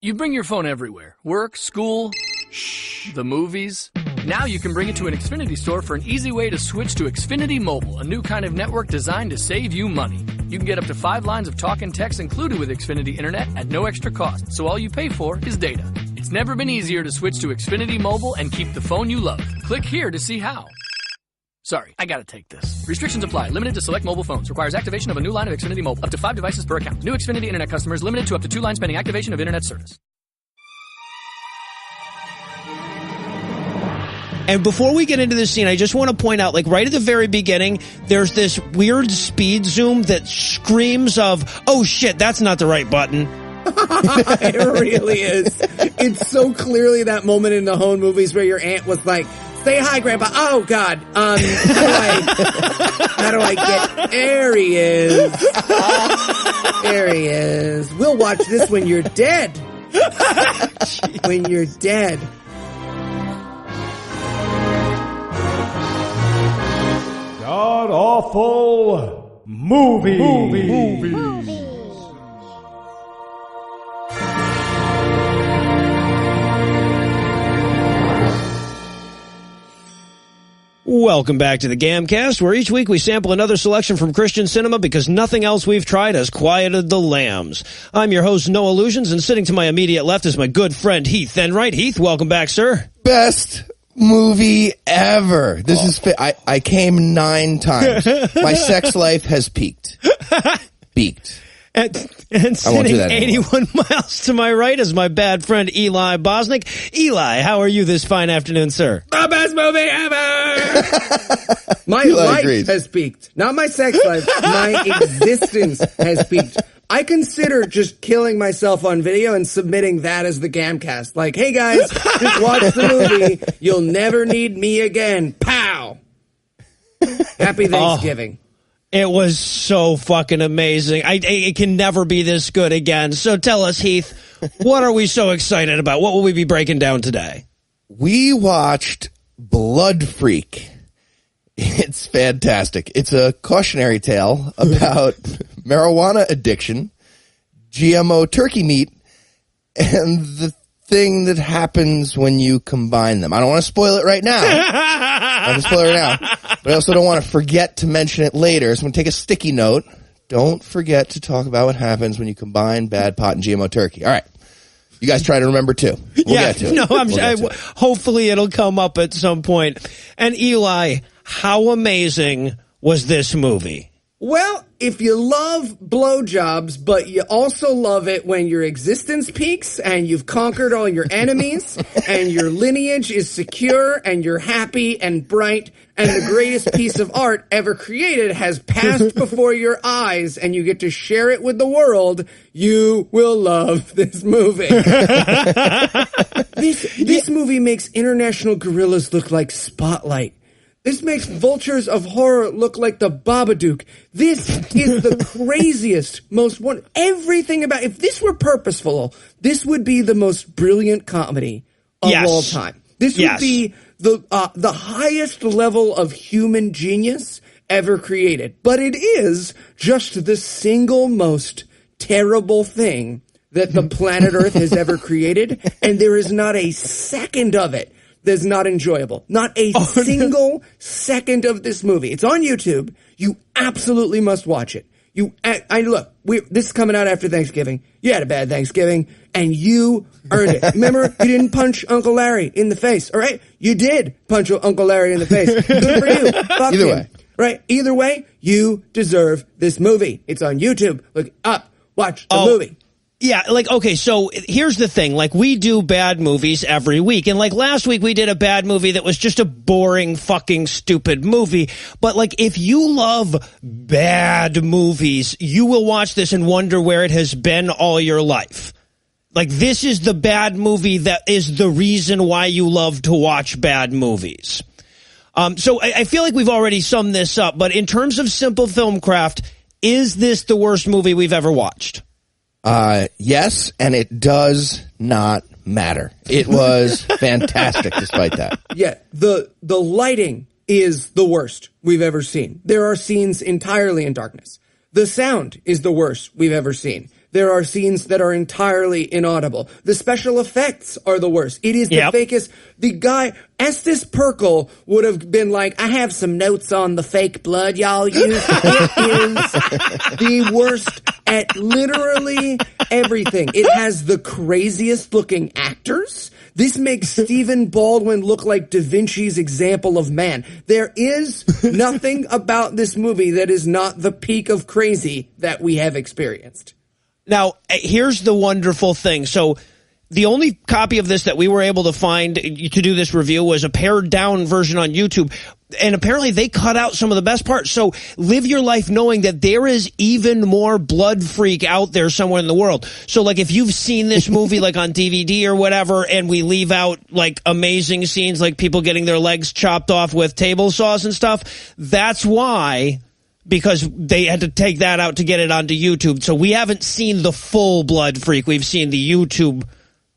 You bring your phone everywhere. Work, school, the movies. Now you can bring it to an Xfinity store for an easy way to switch to Xfinity Mobile, a new kind of network designed to save you money. You can get up to 5 lines of talk and text included with Xfinity Internet at no extra cost, so all you pay for is data. It's never been easier to switch to Xfinity Mobile and keep the phone you love. Click here to see how. Sorry, I gotta take this. Restrictions apply. Limited to select mobile phones. Requires activation of a new line of Xfinity Mobile. Up to 5 devices per account. New Xfinity Internet customers limited to up to 2 lines pending activation of Internet service. And before we get into this scene, I just want to point out, like right at the very beginning, there's this weird speed zoom that screams of, oh shit, that's not the right button. It really is. It's so clearly that moment in the Hone movies where your aunt was like, say hi, Grandpa. Oh, God. How do I get... There he is. There he is. We'll watch this when you're dead. When you're dead. God-awful movie. Welcome back to the GAMcast, where each week we sample another selection from Christian cinema because nothing else we've tried has quieted the lambs. I'm your host, Noah Lugeons, and sitting to my immediate left is my good friend Heath Enwright. Heath, welcome back, sir. Best movie ever. This is I came 9 times. My sex life has peaked. Peaked. And sitting 81 miles to my right is my bad friend Eli Bosnick. Eli, how are you this fine afternoon, sir? The best movie ever! My life has peaked. Not my sex life. My existence has peaked. I consider just killing myself on video and submitting that as the GAMcast. Like, hey guys, just watch the movie. You'll never need me again. Pow! Happy Thanksgiving. It was so fucking amazing. It can never be this good again. So tell us, Heath, what are we so excited about? What will we be breaking down today? We watched Blood Freak. It's fantastic. It's a cautionary tale about marijuana addiction, GMO turkey meat, and the thing that happens when you combine them. I don't want to spoil it right now. I don't want to spoil it right now. But I also don't want to forget to mention it later. So I'm going to take a sticky note. Don't forget to talk about what happens when you combine bad pot and GMO turkey. All right. You guys try to remember too. We'll get to it. No, hopefully it'll come up at some point. And Eli, how amazing was this movie? Well, if you love blowjobs, but you also love it when your existence peaks and you've conquered all your enemies and your lineage is secure and you're happy and bright and the greatest piece of art ever created has passed before your eyes and you get to share it with the world, you will love this movie. This movie makes international gorillas look like Spotlight. This makes Vultures of Horror look like the Babadook. This is the craziest, most everything about. If this were purposeful, this would be the most brilliant comedy of all time. This would be the highest level of human genius ever created. But it is just the single most terrible thing that the planet Earth has ever created, and there is not a second of it that's not enjoyable. Not a single second of this movie. It's on YouTube. You absolutely must watch it. This is coming out after Thanksgiving. You had a bad Thanksgiving, and you earned it. Remember, you didn't punch Uncle Larry in the face, all right? You did punch Uncle Larry in the face. Good for you. Fuck Either him. way. Right? Either way, you deserve this movie. It's on YouTube. Look up. Watch the movie. Yeah, okay, so here's the thing. We do bad movies every week. And, last week we did a bad movie that was just a boring, fucking, stupid movie. But, if you love bad movies, you will watch this and wonder where it has been all your life. This is the bad movie that is the reason why you love to watch bad movies. So I feel like we've already summed this up. But in terms of simple film craft, is this the worst movie we've ever watched? Yes, and it does not matter. It was fantastic despite that. Yeah, the lighting is the worst we've ever seen. There are scenes entirely in darkness. The sound is the worst we've ever seen. there are scenes that are entirely inaudible. The special effects are the worst. It is the fakest. The guy, Estes Perkle, would have been like, I have some notes on the fake blood y'all use. It is the worst at literally everything. It has the craziest looking actors. This makes Stephen Baldwin look like Da Vinci's example of man. There is nothing about this movie that is not the peak of crazy that we have experienced. Now, here's the wonderful thing. So the only copy of this that we were able to find to do this review was a pared down version on YouTube. And apparently they cut out some of the best parts. So live your life knowing that there is even more blood freak out there somewhere in the world. So like if you've seen this movie like on DVD or whatever, and we leave out like amazing scenes like people getting their legs chopped off with table saws and stuff, that's why, because they had to take that out to get it onto YouTube. So we haven't seen the full blood freak. We've seen the YouTube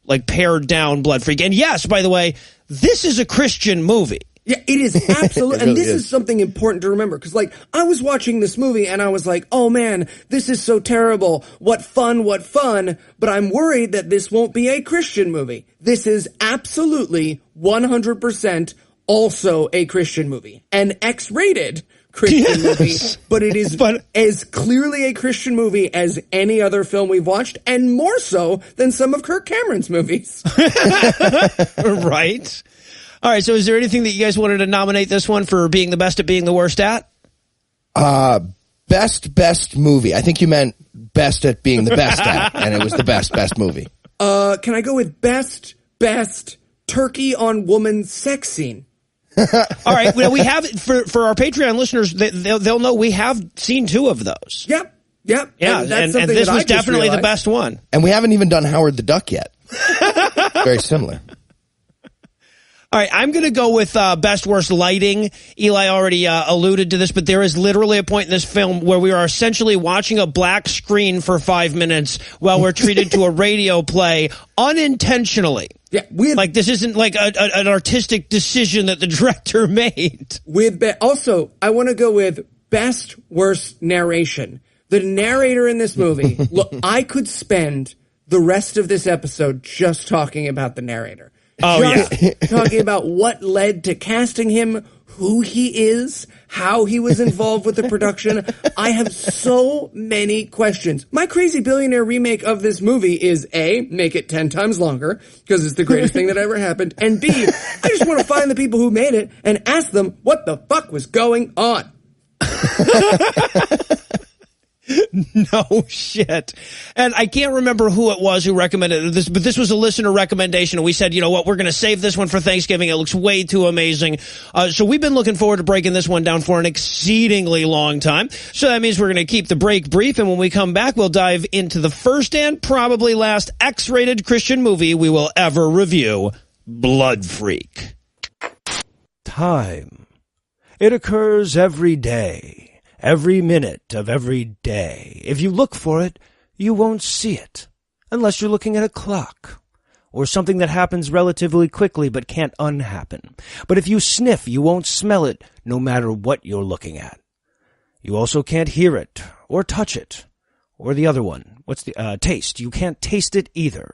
like pared down blood freak. And yes, by the way, this is a Christian movie. Yeah, it is absolutely, and this is something important to remember, because, like, I was watching this movie, and I was like, oh, man, this is so terrible, what fun, but I'm worried that this won't be a Christian movie. This is absolutely 100% also a Christian movie, an X-rated Christian movie, but it is as clearly a Christian movie as any other film we've watched, and more so than some of Kirk Cameron's movies. Right? All right, so is there anything that you guys wanted to nominate this one for being the best at being the worst at? Best movie. I think you meant best at being the best at, and it was the best movie. Can I go with best turkey on woman sex scene? All right, well, we have, for our Patreon listeners, they'll know we have seen two of those. Yep. Yeah, and this was definitely the best one. And we haven't even done Howard the Duck yet. Very similar. All right, I'm going to go with best worst lighting. Eli already alluded to this, but there is literally a point in this film where we are essentially watching a black screen for 5 minutes while we're treated to a radio play unintentionally. Yeah, like this isn't like an artistic decision that the director made. Also, I want to go with best worst narration. The narrator in this movie, look, I could spend the rest of this episode just talking about the narrator. Talking about what led to casting him, who he is, how he was involved with the production. I have so many questions. My Crazy Billionaire remake of this movie is A, make it 10 times longer, because it's the greatest thing that ever happened, and B, I just want to find the people who made it and ask them what the fuck was going on. No shit. And I can't remember who it was who recommended this, but this was a listener recommendation, and we said, you know what, we're going to save this one for Thanksgiving. It looks way too amazing. So we've been looking forward to breaking this one down for an exceedingly long time. So that means we're going to keep the break brief, and when we come back, we'll dive into the first and probably last X-rated Christian movie we will ever review, Blood Freak. Time. It occurs every day. Every minute of every day. If you look for it, you won't see it, unless you're looking at a clock, or something that happens relatively quickly but can't unhappen. But if you sniff, you won't smell it, no matter what you're looking at. You also can't hear it, or touch it, or the other one. What's the, taste? You can't taste it either.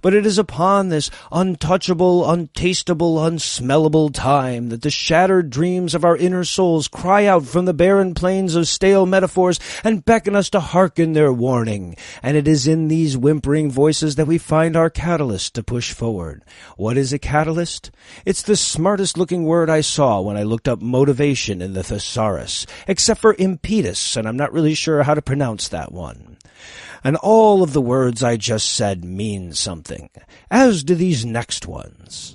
But it is upon this untouchable, untastable, unsmellable time that the shattered dreams of our inner souls cry out from the barren plains of stale metaphors and beckon us to hearken their warning. And it is in these whimpering voices that we find our catalyst to push forward. What is a catalyst? It's the smartest looking word I saw when I looked up motivation in the thesaurus, except for impetus, and I'm not really sure how to pronounce that one. And all of the words I just said mean something, as do these next ones.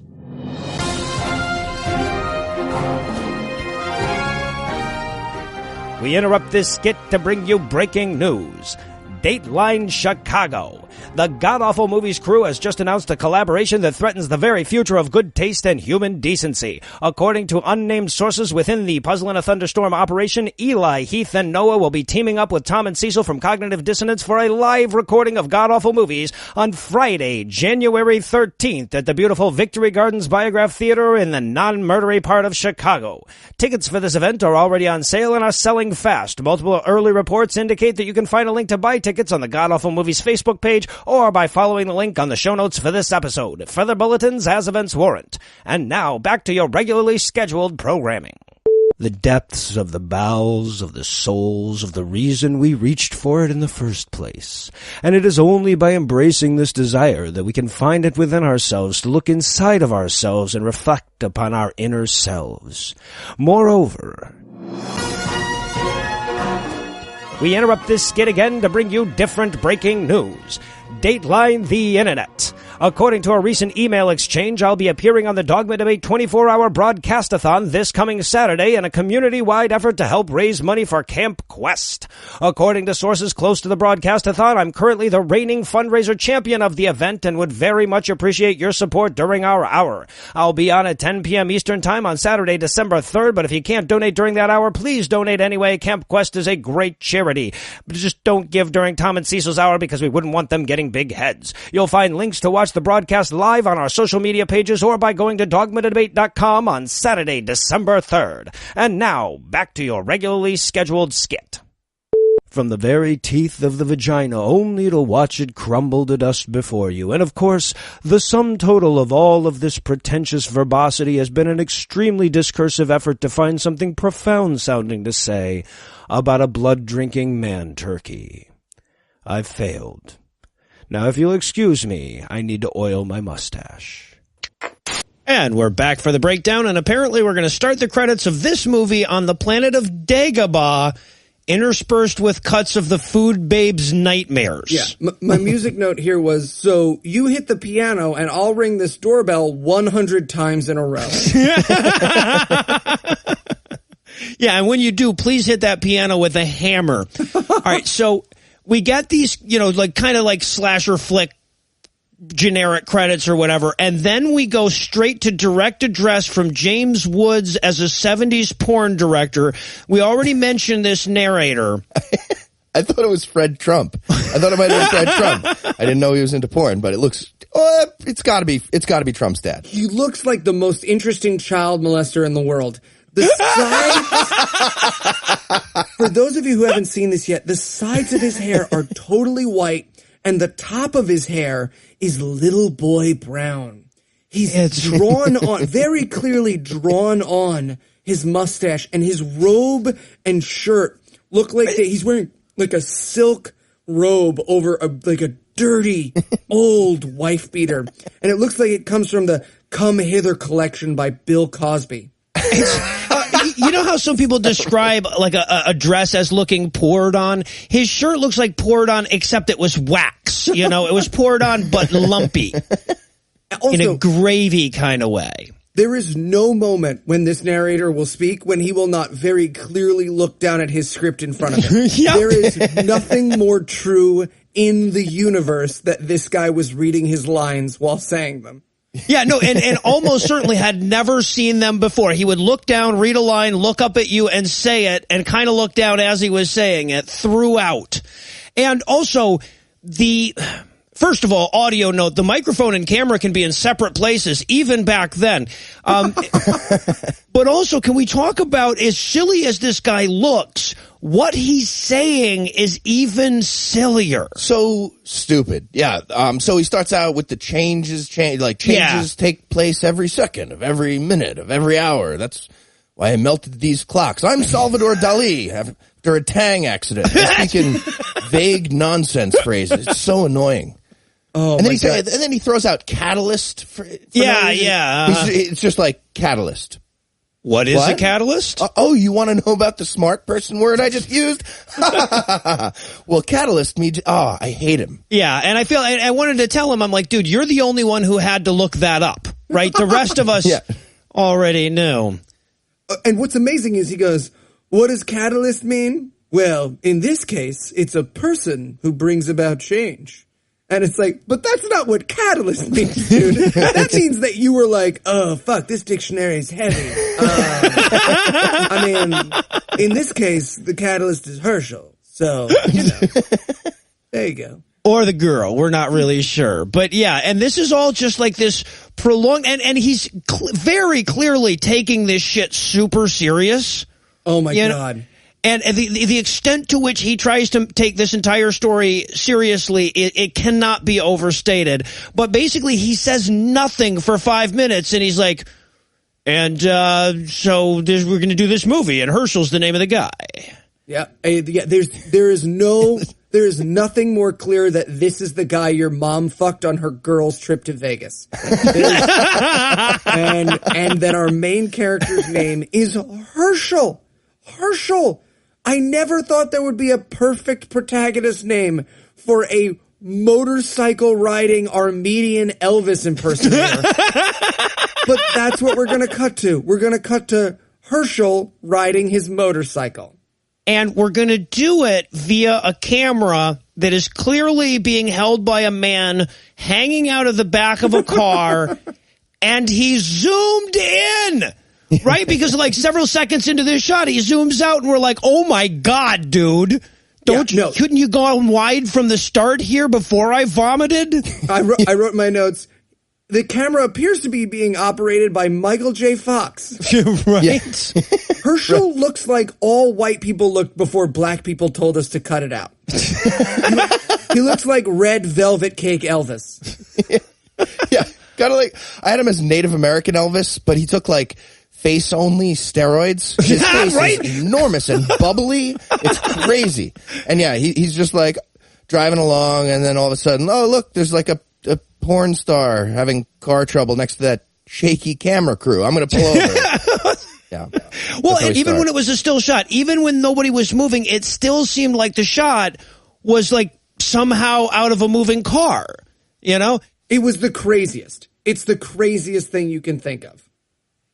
We interrupt this skit to bring you breaking news. Dateline Chicago. The God-Awful Movies crew has just announced a collaboration that threatens the very future of good taste and human decency. According to unnamed sources within the Puzzle in a Thunderstorm operation, Eli, Heath, and Noah will be teaming up with Tom and Cecil from Cognitive Dissonance for a live recording of God-Awful Movies on Friday, January 13th at the beautiful Victory Gardens Biograph Theater in the non-murdery part of Chicago. Tickets for this event are already on sale and are selling fast. Multiple early reports indicate that you can find a link to buy tickets tickets on the God Awful Movies Facebook page or by following the link on the show notes for this episode. Further bulletins as events warrant. And now, back to your regularly scheduled programming. The depths of the bowels of the souls of the reason we reached for it in the first place. And it is only by embracing this desire that we can find it within ourselves to look inside of ourselves and reflect upon our inner selves. Moreover, we interrupt this skit again to bring you different breaking news. Dateline the Internet. According to a recent email exchange, I'll be appearing on the Dogma Debate 24-hour broadcast-a-thon this coming Saturday in a community-wide effort to help raise money for Camp Quest. According to sources close to the broadcast-a-thon, I'm currently the reigning fundraiser champion of the event and would very much appreciate your support during our hour. I'll be on at 10 p.m. Eastern Time on Saturday, December 3rd, but if you can't donate during that hour, please donate anyway. Camp Quest is a great charity. But just don't give during Tom and Cecil's hour because we wouldn't want them getting big heads. You'll find links to watch the broadcast live on our social media pages or by going to dogmatodebate.com on Saturday, December 3rd. And now, back to your regularly scheduled skit. From the very teeth of the vagina, only to watch it crumble to dust before you. And of course, the sum total of all of this pretentious verbosity has been an extremely discursive effort to find something profound sounding to say about a blood-drinking man-turkey. I've failed. Now, if you'll excuse me, I need to oil my mustache. And we're back for the breakdown, and apparently we're going to start the credits of this movie on the planet of Dagobah, interspersed with cuts of the Food Babe's nightmares. Yeah, my music note here was, so you hit the piano and I'll ring this doorbell 100 times in a row. Yeah, and when you do, please hit that piano with a hammer. All right, so we get these, like kind of like slasher flick generic credits or whatever, and then we go straight to direct address from James Woods as a 70s porn director. We already mentioned this narrator. I thought it was Fred Trump. I thought it might have been Fred Trump. I didn't know he was into porn, but it looks... it's got to be Trump's dad. He looks like the most interesting child molester in the world. The sides, for those of you who haven't seen this yet, the sides of his hair are totally white, and the top of his hair is little boy brown. He's drawn on, very clearly drawn on his mustache, and his robe and shirt look like he's wearing like a silk robe over a dirty old wife beater, and it looks like it comes from the Come Hither collection by Bill Cosby. You know how some people describe like a dress as looking poured on? His shirt looks like poured on, except it was wax. It was poured on but lumpy. Also, in a gravy kind of way. There is no moment when this narrator will speak when he will not very clearly look down at his script in front of him. Yep. There is nothing more true in the universe that this guy was reading his lines while saying them. Yeah, no, and almost certainly had never seen them before. He would look down, read a line, look up at you, and say it, and kind of look down as he was saying it throughout. And also, first of all, audio note, the microphone and camera can be in separate places, even back then. But also, can we talk about, as silly as this guy looks, what he's saying is even sillier. So stupid. Yeah. So he starts out with the changes take place every second of every minute of every hour. That's why I melted these clocks. I'm Salvador Dali after a Tang accident. He's speaking vague nonsense phrases. It's so annoying. Oh, and then he throws out catalyst. It's just like catalyst. What is a catalyst? You want to know about the smart person word I just used? Well, catalyst means, I hate him. Yeah, and I wanted to tell him, I'm like, dude, you're the only one who had to look that up, right? The rest of us already knew. And what's amazing is he goes, what does catalyst mean? Well, in this case, it's a person who brings about change. And it's like, but that's not what catalyst means, dude. That means that you were like, oh, fuck, this dictionary is heavy. In this case, the catalyst is Herschel. So, there you go. Or the girl. We're not really sure. But yeah, and this is all just like this prolonged, and he's very clearly taking this shit super serious. Oh my God. And the extent to which he tries to take this entire story seriously, it cannot be overstated. But basically, he says nothing for 5 minutes, and he's like, and so we're going to do this movie, and Herschel's the name of the guy. Yeah. There is nothing more clear that this is the guy your mom fucked on her girl's trip to Vegas. and that our main character's name is Herschel. Herschel. I never thought there would be a perfect protagonist name for a motorcycle riding Armenian Elvis impersonator. But that's what we're going to cut to. We're going to cut to Herschel riding his motorcycle. And we're going to do it via a camera that is clearly being held by a man hanging out of the back of a car, and he's zoomed in. Right? Because like several seconds into this shot, he zooms out and we're like, oh my God, dude. Couldn't you go wide from the start here before I vomited? I wrote in my notes, the camera appears to be being operated by Michael J. Fox. Right. Yeah. Herschel looks like all white people looked before black people told us to cut it out. He looks like red velvet cake Elvis. Yeah. Kind of like, I had him as Native American Elvis, but he took like face-only steroids. His face right? is enormous and bubbly. It's crazy. And yeah, he's just like driving along, and then all of a sudden, oh, look, there's like a porn star having car trouble next to that shaky camera crew. I'm going to pull over. Yeah. Well, and even when it was a still shot, even when nobody was moving, it still seemed like the shot was like somehow out of a moving car, you know? It was the craziest. It's the craziest thing you can think of.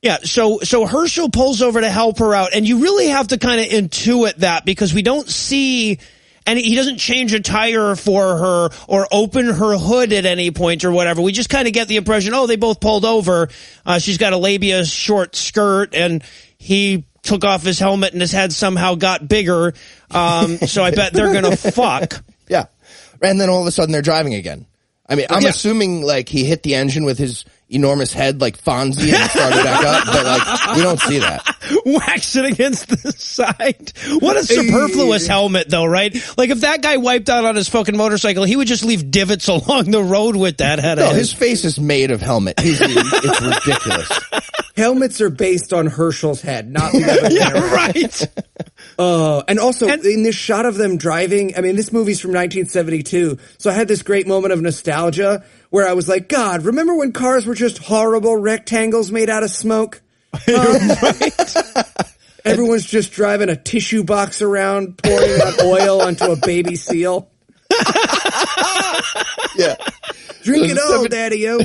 Yeah, so Herschel pulls over to help her out, and you really have to kind of intuit that because we don't see, and he doesn't change a tire for her or open her hood at any point or whatever. We just kind of get the impression, oh, they both pulled over. She's got a labia short skirt, and he took off his helmet and his head somehow got bigger. So I bet they're going to fuck. Yeah, and then all of a sudden they're driving again. I mean, I'm assuming like he hit the engine with his enormous head like Fonzie and started back up, but like we don't see that. Whacks it against the side. What a superfluous helmet though, right? Like if that guy wiped out on his fucking motorcycle, he would just leave divots along the road with that head. No, his face is made of helmet. It's ridiculous. Helmets are based on Herschel's head, not the other way around. Right. And also, in this shot of them driving, I mean, this movie's from 1972, so I had this great moment of nostalgia where I was like, God, remember when cars were just horrible rectangles made out of smoke? Right. Everyone's just driving a tissue box around, pouring out oil onto a baby seal. Yeah. Drink it all, Daddy-o.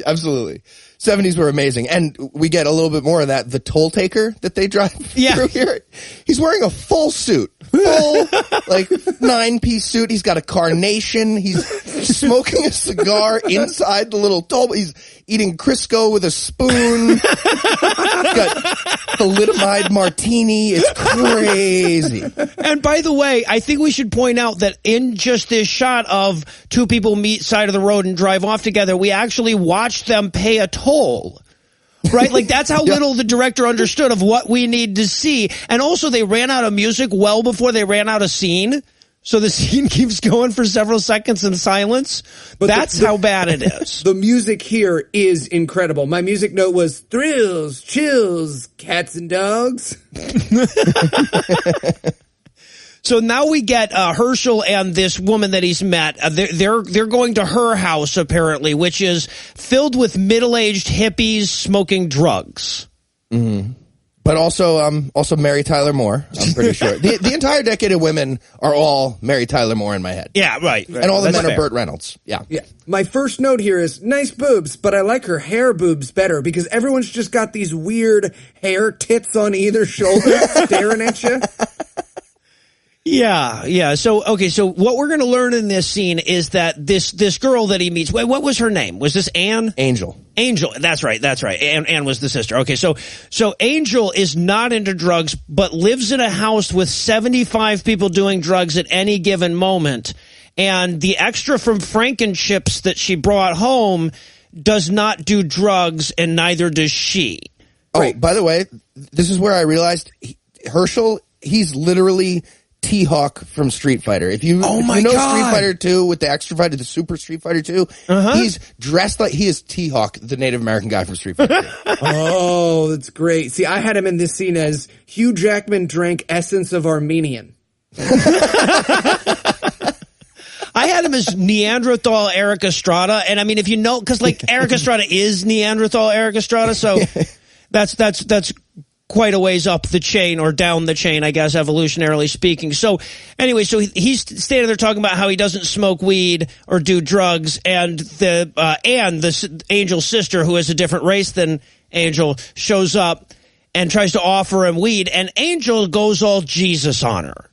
Absolutely. 70s were amazing. And we get a little bit more of that. The toll taker that they drive through here. He's wearing a full suit. Full, like, 9-piece suit. He's got a carnation. He's smoking a cigar inside the little toll. He's eating Crisco with a spoon. He's got thalidomide martini. It's crazy. And by the way, I think we should point out that in just this shot of two people meet side of the road and drive off together, we actually watched them pay a toll. Right? Like that's how little the director understood of what we need to see. And also they ran out of music well before they ran out of scene. So the scene keeps going for several seconds in silence. But that's how bad it is. The music here is incredible. My music note was thrills, chills, cats and dogs. So now we get Herschel and this woman that he's met. They're going to her house apparently, which is filled with middle-aged hippies smoking drugs. Mm-hmm. But also Mary Tyler Moore. I'm pretty sure the entire decade of women are all Mary Tyler Moore in my head. Yeah, right. And all the men are Burt Reynolds. Yeah. My first note here is nice boobs, but I like her hair boobs better because everyone's just got these weird hair tits on either shoulder staring at you. Yeah. So what we're going to learn in this scene is that this girl that he meets, what was her name? Was this Anne? Angel. That's right. Anne was the sister. Okay, so Angel is not into drugs, but lives in a house with 75 people doing drugs at any given moment. And the extra from Frankenchips that she brought home does not do drugs, and neither does she. Oh, by the way, this is where I realized Herschel, he's literally T-Hawk from Street Fighter. If you know God. Street Fighter 2 with the extra fighter, the Super Street Fighter 2, he's dressed like he is T-Hawk, the Native American guy from Street Fighter 2. Oh, that's great. See, I had him in this scene as Hugh Jackman drank essence of Armenian. I had him as Neanderthal Eric Estrada, and I mean, if you know, because like Eric Estrada is Neanderthal Eric Estrada, so that's quite a ways up the chain or down the chain, I guess, evolutionarily speaking. So anyway, so he's standing there talking about how he doesn't smoke weed or do drugs, and the Angel's sister, who is a different race than Angel, shows up and tries to offer him weed, and Angel goes all Jesus on her.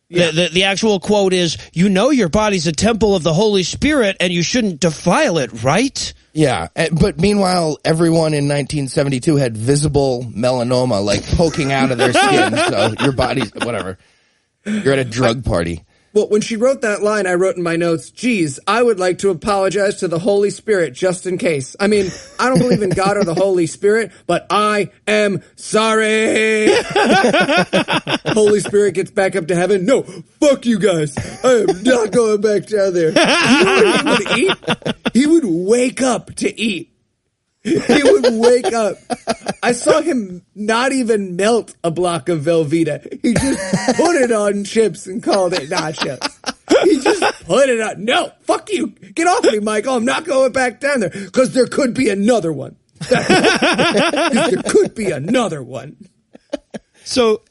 Yeah. The actual quote is, "You know your body's a temple of the Holy Spirit and you shouldn't defile it, right?" Yeah, but meanwhile, everyone in 1972 had visible melanoma, like poking out of their skin. So your body's whatever. You're at a drug party. Well, when she wrote that line, I wrote in my notes, geez, I would like to apologize to the Holy Spirit just in case. I mean, I don't believe in God or the Holy Spirit, but I am sorry. Holy Spirit gets back up to heaven. No, fuck you guys. I am not going back down there. You know what he would eat? He would wake up to eat. He would wake up. I saw him not even melt a block of Velveeta. He just put it on chips and called it nachos. He just put it on. No, fuck you. Get off me, Michael. I'm not going back down there because there could be another one. There could be another one. So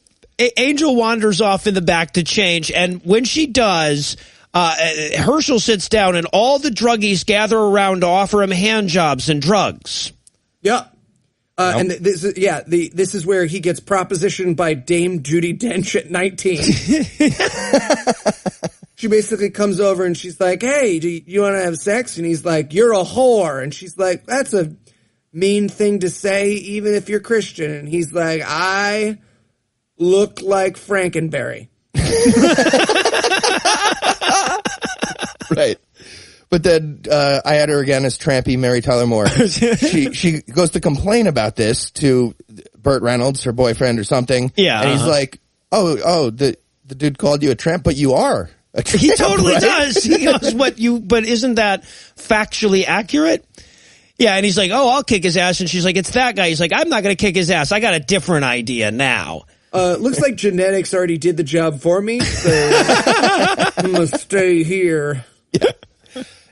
Angel wanders off in the back to change, and when she does, Herschel sits down, and all the druggies gather around to offer him hand jobs and drugs. Yeah. And this is where he gets propositioned by Dame Judi Dench at 19. She basically comes over and she's like, hey, do you want to have sex? And he's like, you're a whore. And she's like, that's a mean thing to say, even if you're Christian. And he's like, I look like Frankenberry. Right. But then I had her again as trampy Mary Tyler Moore. She goes to complain about this to Burt Reynolds, her boyfriend or something. Yeah. And he's like, the dude called you a tramp, but you are a tramp. He totally right? does. He goes, but isn't that factually accurate? Yeah, and he's like, I'll kick his ass. And she's like, it's that guy. He's like, I'm not going to kick his ass. I got a different idea now. Looks like genetics already did the job for me, so I'm going to stay here. Yeah.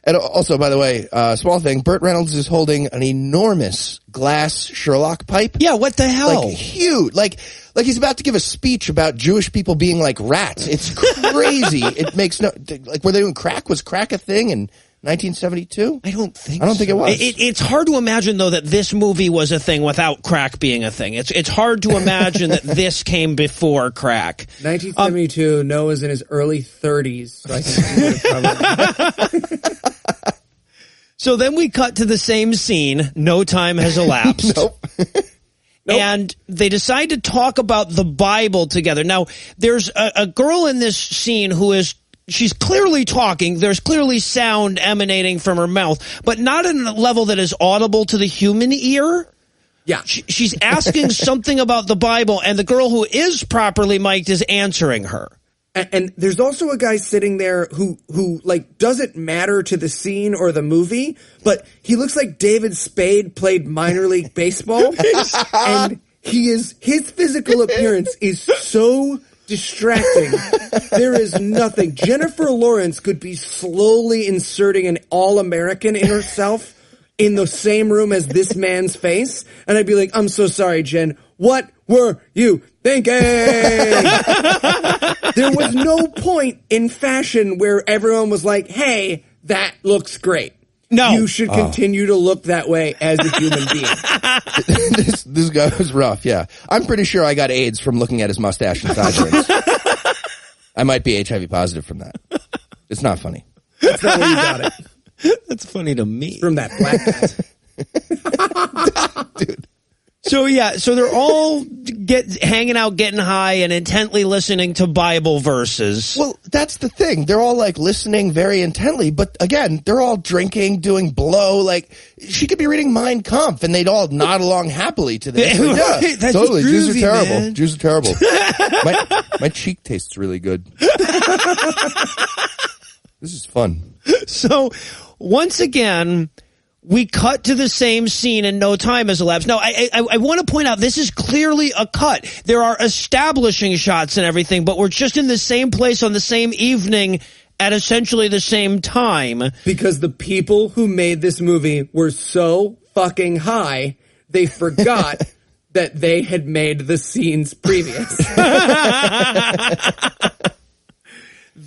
And also, by the way, small thing, Burt Reynolds is holding an enormous glass Sherlock pipe. Yeah, what the hell? Like huge. Like he's about to give a speech about Jewish people being like rats. It's crazy. It makes no, like, were they doing crack? Was crack a thing in 1972? I don't think it was. It's hard to imagine, though, that this movie was a thing without crack being a thing. It's hard to imagine that this came before crack. 1972, Noah's in his early 30s. So I think he probably... So then we cut to the same scene. No time has elapsed. Nope. And they decide to talk about the Bible together. Now, there's a girl in this scene who is... She's clearly talking. There's clearly sound emanating from her mouth, but not at a level that is audible to the human ear. Yeah. She's asking something about the Bible, and the girl who is properly mic'd is answering her. And there's also a guy sitting there who like doesn't matter to the scene or the movie, but he looks like David Spade played minor league baseball, and his physical appearance is so distracting. There is nothing. Jennifer Lawrence could be slowly inserting an All-American in herself in the same room as this man's face, and I'd be like, I'm so sorry, Jen. What were you thinking? There was no point in fashion where everyone was like, hey, that looks great. No. You should continue to look that way as a human being. This guy was rough, yeah. I'm pretty sure I got AIDS from looking at his mustache and sideburns. I might be HIV positive from that. It's not funny. That's not where you got it. That's funny to me. From that black guy. Dude. So they're all hanging out, getting high, and intently listening to Bible verses. Well, that's the thing. They're all like listening very intently, but again, they're all drinking, doing blow. Like she could be reading Mein Kampf, and they'd all nod along happily to this. Like, right. yeah, That's totally. Jews are groovy, terrible. man. Jews are terrible. My cheek tastes really good. This is fun. So once again, we cut to the same scene and no time has elapsed. Now, I want to point out, this is clearly a cut. There are establishing shots and everything, but we're just in the same place on the same evening at essentially the same time. Because the people who made this movie were so fucking high, they forgot that they had made the scenes previous.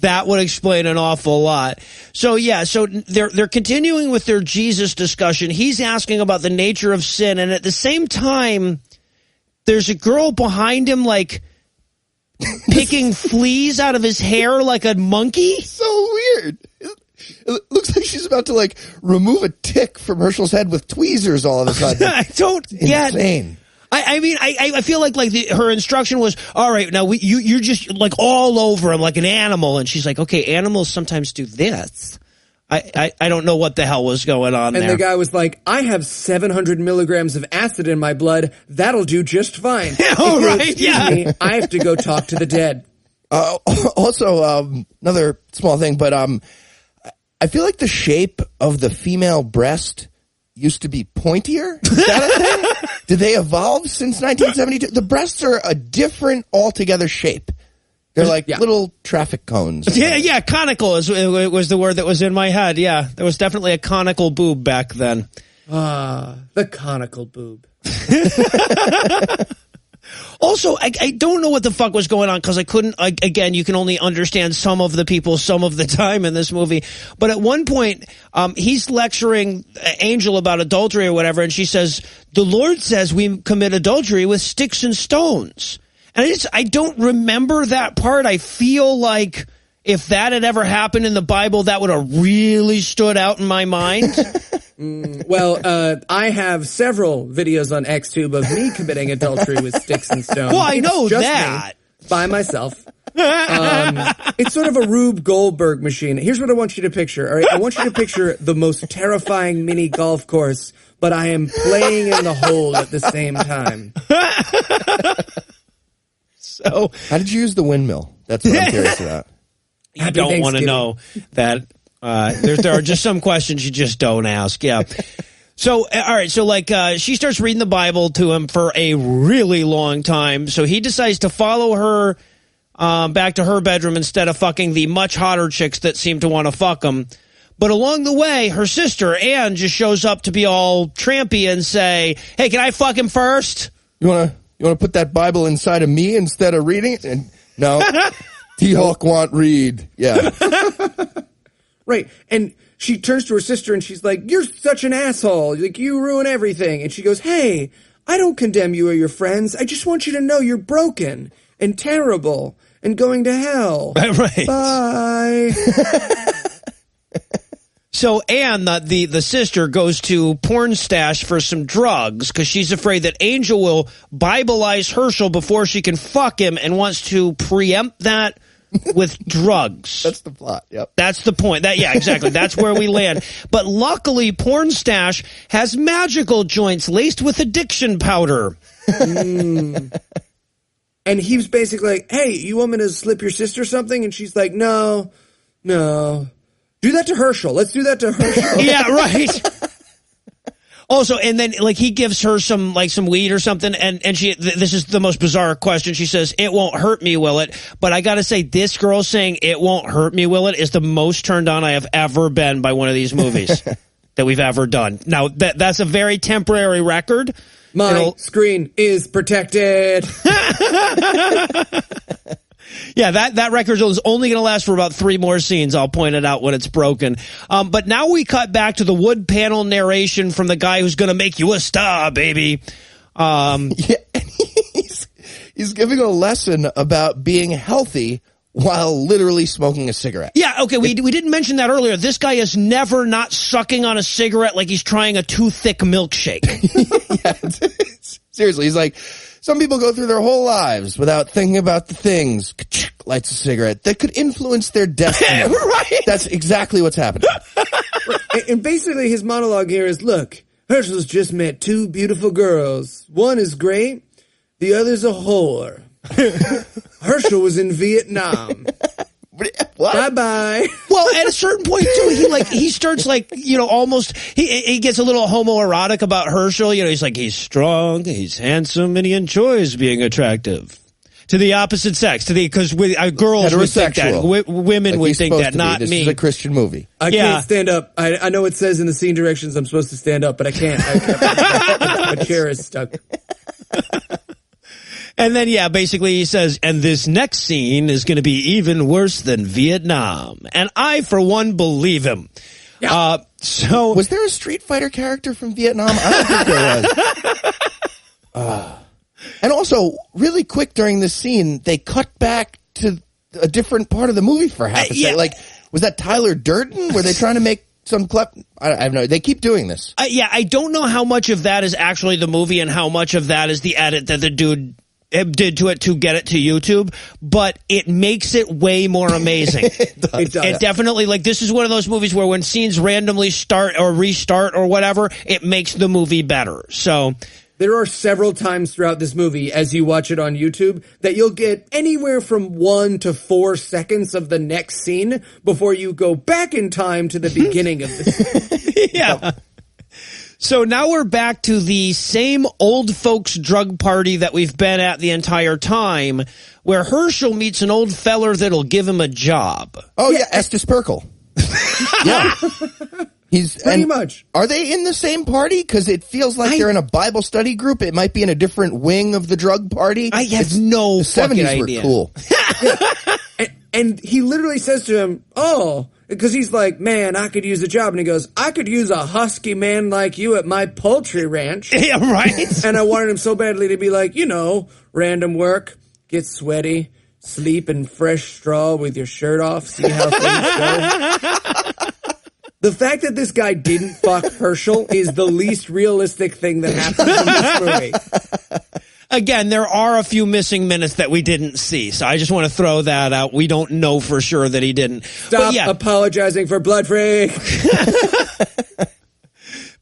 That would explain an awful lot. So they're continuing with their Jesus discussion. He's asking about the nature of sin, and at the same time, there's a girl behind him, like picking fleas out of his hair like a monkey. So weird. It looks like she's about to like remove a tick from Herschel's head with tweezers all of a sudden. I don't get. Insane. I mean, I feel like her instruction was, all right, now you're just like all over him like an animal. And she's like, okay, animals sometimes do this. I don't know what the hell was going on there. And the guy was like, I have 700 milligrams of acid in my blood. That'll do just fine. Oh, right, Excuse me, I have to go talk to the dead. Also, another small thing, but I feel like the shape of the female breast used to be pointier. Is that a thing? Did they evolve since 1972? The breasts are a different altogether shape. They're like little traffic cones. Yeah, conical was the word that was in my head. Yeah, there was definitely a conical boob back then. The conical boob. Also, I don't know what the fuck was going on because I couldn't, again, you can only understand some of the people some of the time in this movie. But at one point, he's lecturing Angel about adultery or whatever, and she says, the Lord says we commit adultery with sticks and stones. And I don't remember that part. I feel like if that had ever happened in the Bible, that would have really stood out in my mind. Well, I have several videos on XTube of me committing adultery with sticks and stones. Well, I know just that. Me, by myself. It's sort of a Rube Goldberg machine. Here's what I want you to picture. All right, I want you to picture the most terrifying mini golf course, but I am playing in the hole at the same time. So, how did you use the windmill? That's what I'm curious about. You don't want to know that. There are just some questions you just don't ask. Yeah. So, all right. So, like, she starts reading the Bible to him for a really long time. So he decides to follow her back to her bedroom instead of fucking the much hotter chicks that seem to want to fuck him. But along the way, her sister, Anne, just shows up to be all trampy and say, hey, can I fuck him first? You want to put that Bible inside of me instead of reading it? And no, T-Hawk want read. Yeah. Right. And she turns to her sister and she's like, you're such an asshole. Like, you ruin everything. And she goes, hey, I don't condemn you or your friends. I just want you to know you're broken and terrible and going to hell. Right. Bye. So Anne, the sister, goes to Porn Stash for some drugs because she's afraid that Angel will Biblize Herschel before she can fuck him and wants to preempt that with drugs. That's the plot. Yep. That's the point. Yeah, exactly. That's where we land. But luckily, Porn Stash has magical joints laced with addiction powder. And he's basically like, hey, you want me to slip your sister something? And she's like, no. Do that to Herschel. Let's do that to Herschel. Yeah, right. Also, and then like he gives her some weed or something, and she this is the most bizarre question. She says, "It won't hurt me, will it?" But I got to say, this girl saying "It won't hurt me, will it?" is the most turned on I have ever been by one of these movies that we've ever done. Now that's a very temporary record. My screen is protected. Yeah, that record is only going to last for about 3 more scenes. I'll point it out when it's broken. But now we cut back to the wood panel narration from the guy who's going to make you a star, baby. Yeah, and he's giving a lesson about being healthy while literally smoking a cigarette. Yeah, okay, we didn't mention that earlier. This guy is never not sucking on a cigarette like he's trying a too thick milkshake. Yeah, Seriously, he's like, some people go through their whole lives without thinking about the things, lights a cigarette, that could influence their destiny. Right. That's exactly what's happening. And basically his monologue here is, look, Herschel's just met two beautiful girls. One is great, the other's a whore. Herschel was in Vietnam. What? Bye-bye. Well, at a certain point too, he starts almost he gets a little homoerotic about Herschel. He's like, he's strong, he's handsome, and he enjoys being attractive to the opposite sex. Because girls would think that, women would think that, not me. This is a Christian movie. I can't stand up. I know it says in the scene directions I'm supposed to stand up, but I can't. My chair is stuck. And then, basically he says, and this next scene is going to be even worse than Vietnam. And I, for one, believe him. Yeah. So was there a Street Fighter character from Vietnam? I don't think there was. And also, really quick during this scene, they cut back to a different part of the movie for half a second. Like, was that Tyler Durden? Were they trying to make some I have no. They keep doing this. I don't know how much of that is actually the movie and how much of that is the edit that the dude did to it to get it to YouTube, but it makes it way more amazing. It definitely, this is one of those movies where when scenes randomly start or restart or whatever, it makes the movie better. So there are several times throughout this movie, as you watch it on YouTube, that you'll get anywhere from 1 to 4 seconds of the next scene before you go back in time to the beginning of the scene. Yeah. So now we're back to the same old folks drug party that we've been at the entire time, where Herschel meets an old feller that'll give him a job. Oh, yeah, Estes Perkle. Yeah. He's pretty much. Are they in the same party? Because it feels like they're in a Bible study group. It might be in a different wing of the drug party. I have no the fucking 70s idea. were cool. And he literally says to him, oh, because he's like, man, I could use a job. And he goes, I could use a husky man like you at my poultry ranch. Yeah, right. And I wanted him so badly to be like, random work, get sweaty, sleep in fresh straw with your shirt off, see how things go. The fact that this guy didn't fuck Herschel is the least realistic thing that happens in this movie. Again, there are a few missing minutes that we didn't see, so I just want to throw that out. We don't know for sure that he didn't. Stop apologizing for Blood Freak.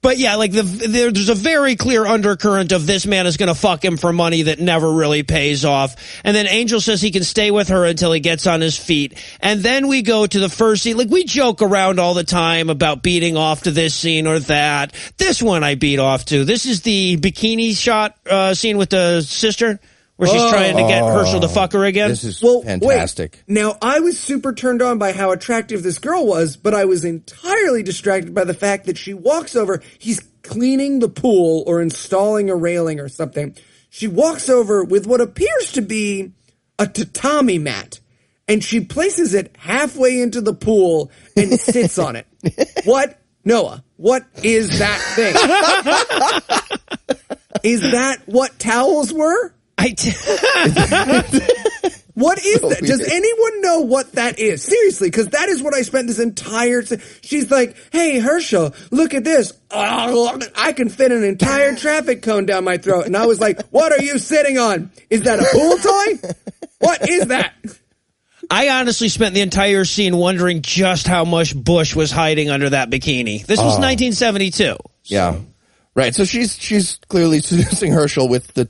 But yeah, there's a very clear undercurrent of this man is going to fuck him for money that never really pays off. And then Angel says he can stay with her until he gets on his feet. And then we go to the first scene. We joke around all the time about beating off to this scene or that. This one I beat off to. This is the bikini shot scene with the sister, where she's trying to get Herschel to fuck her again. This is fantastic. Wait. Now, I was super turned on by how attractive this girl was, but I was entirely distracted by the fact that she walks over. He's cleaning the pool or installing a railing or something. She walks over with what appears to be a tatami mat, and she places it halfway into the pool and sits on it. What? Noah, what is that thing? Is that what towels were? What is that? Does anyone know what that is? Seriously, because that is what I spent this entire... She's like, hey, Herschel, look at this. I can fit an entire traffic cone down my throat. And I was like, what are you sitting on? Is that a pool toy? What is that? I honestly spent the entire scene wondering just how much Bush was hiding under that bikini. This was 1972. Yeah. Right. So she's clearly seducing Herschel with the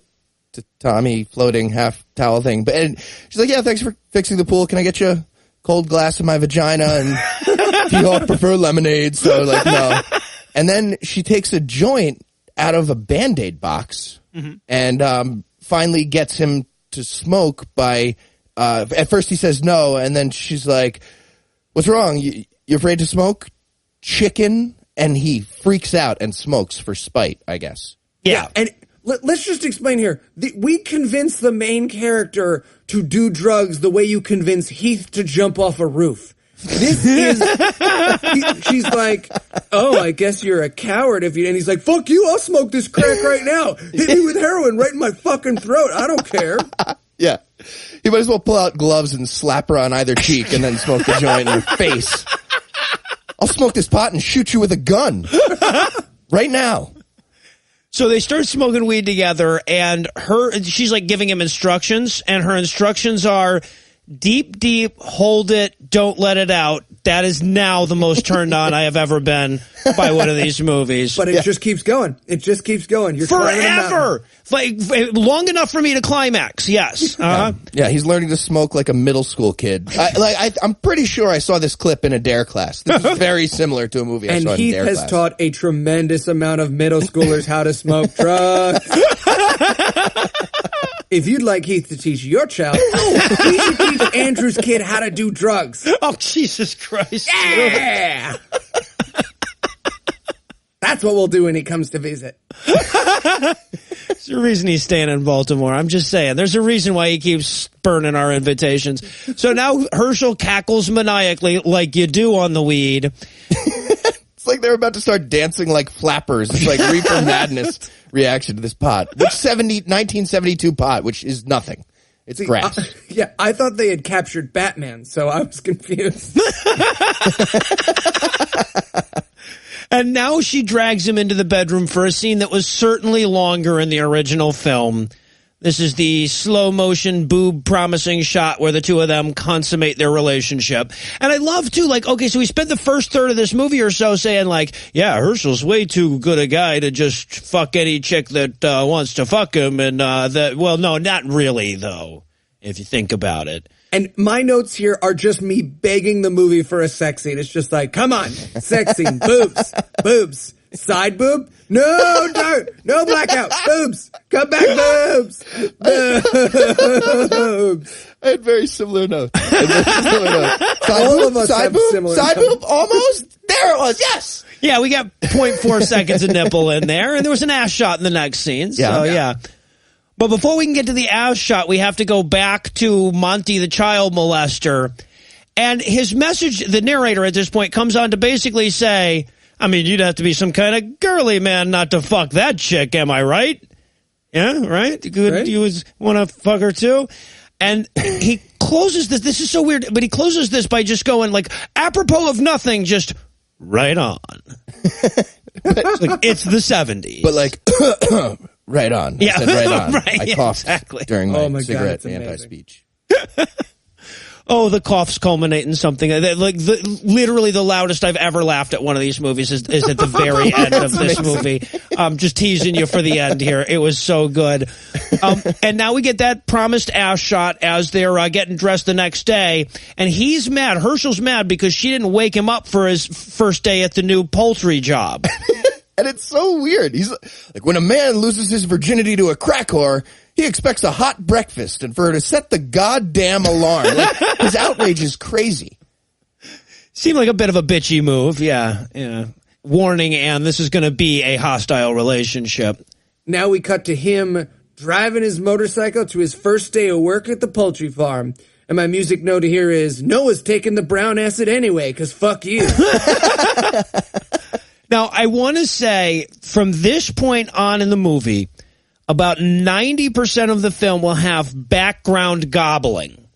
Tommy floating half towel thing. And she's like, yeah, thanks for fixing the pool. Can I get you a cold glass of my vagina? And you all prefer lemonade. So no. And then she takes a joint out of a Band-Aid box and finally gets him to smoke by, at first he says no. And then she's like, what's wrong? You're afraid to smoke? Chicken? And he freaks out and smokes for spite, I guess. Yeah. And let's just explain here. We convince the main character to do drugs the way you convince Heath to jump off a roof. This is... she's like, oh, I guess you're a coward if you... And he's like, fuck you, I'll smoke this crack right now. Hit me with heroin right in my fucking throat. I don't care. Yeah. He might as well pull out gloves and slap her on either cheek and then smoke the joint in her face. I'll smoke this pot and shoot you with a gun. Right now. So they start smoking weed together, and she's like giving him instructions, and her instructions are deep, deep, hold it, don't let it out. That is now the most turned on I have ever been by one of these movies. But it just keeps going. It just keeps going. You're forever. Like, long enough for me to climax. Yes. Yeah, he's learning to smoke like a middle school kid. I'm pretty sure I saw this clip in a DARE class. This is very similar to a movie I saw in Heath DARE has class. taught a tremendous amount of middle schoolers how to smoke drugs. If you'd like Heath to teach your child, he should teach Andrew's kid how to do drugs. Oh, Jesus Christ. Yeah! That's what we'll do when he comes to visit. There's a reason he's staying in Baltimore. I'm just saying. There's a reason why he keeps burning our invitations. So now Herschel cackles maniacally like you do on the weed. It's like they're about to start dancing like flappers. It's like Reaper Madness reaction to this pot. Which 1972 pot, which is nothing. It's grass. I thought they had captured Batman, so I was confused. And now she drags him into the bedroom for a scene that was certainly longer in the original film. This is the slow motion boob promising shot where the two of them consummate their relationship. And I love too, like, okay, so we spent the first third of this movie or so saying like, yeah, Herschel's way too good a guy to just fuck any chick that wants to fuck him. And well, no, not really though, if you think about it. And my notes here are just me begging the movie for a sex scene. It's just like, come on, sex scene, boobs, boobs, side boob, no, don't, no blackout, boobs, come back, boobs, boobs. I had very similar notes. All of us have similar Side notes. boob, almost. There it was, yes. Yeah, we got 0.4 seconds of nipple in there, and there was an ass shot in the next scene. So, yeah. But before we can get to the ass shot, we have to go back to Monty, the child molester. And his message, the narrator at this point, comes on to basically say, I mean, you'd have to be some kind of girly man not to fuck that chick, am I right? Yeah, right? Good. Right. You want to fuck her too? And he closes this. This is so weird, but he closes this by just going like, apropos of nothing, just right on. It's the 70s. But like, right on. Yeah. I said right on. Right, I coughed exactly. during Oh my my God, cigarette it's amazing. anti-speech. Oh, the coughs culminate in something. Like literally the loudest I've ever laughed at one of these movies is at the very end of this movie. Just teasing you for the end here. It was so good. And now we get that promised ass shot as they're getting dressed the next day. And he's mad. Herschel's mad because she didn't wake him up for his first day at the new poultry job. And it's so weird. He's like, when a man loses his virginity to a crack whore, he expects a hot breakfast and for her to set the goddamn alarm. Like, his outrage is crazy. Seemed like a bit of a bitchy move. Yeah. Warning, Anne, this is going to be a hostile relationship. Now we cut to him driving his motorcycle to his first day of work at the poultry farm. And my music note here is, Noah's taking the brown acid anyway, because fuck you. Now, I want to say, from this point on in the movie, about 90% of the film will have background gobbling.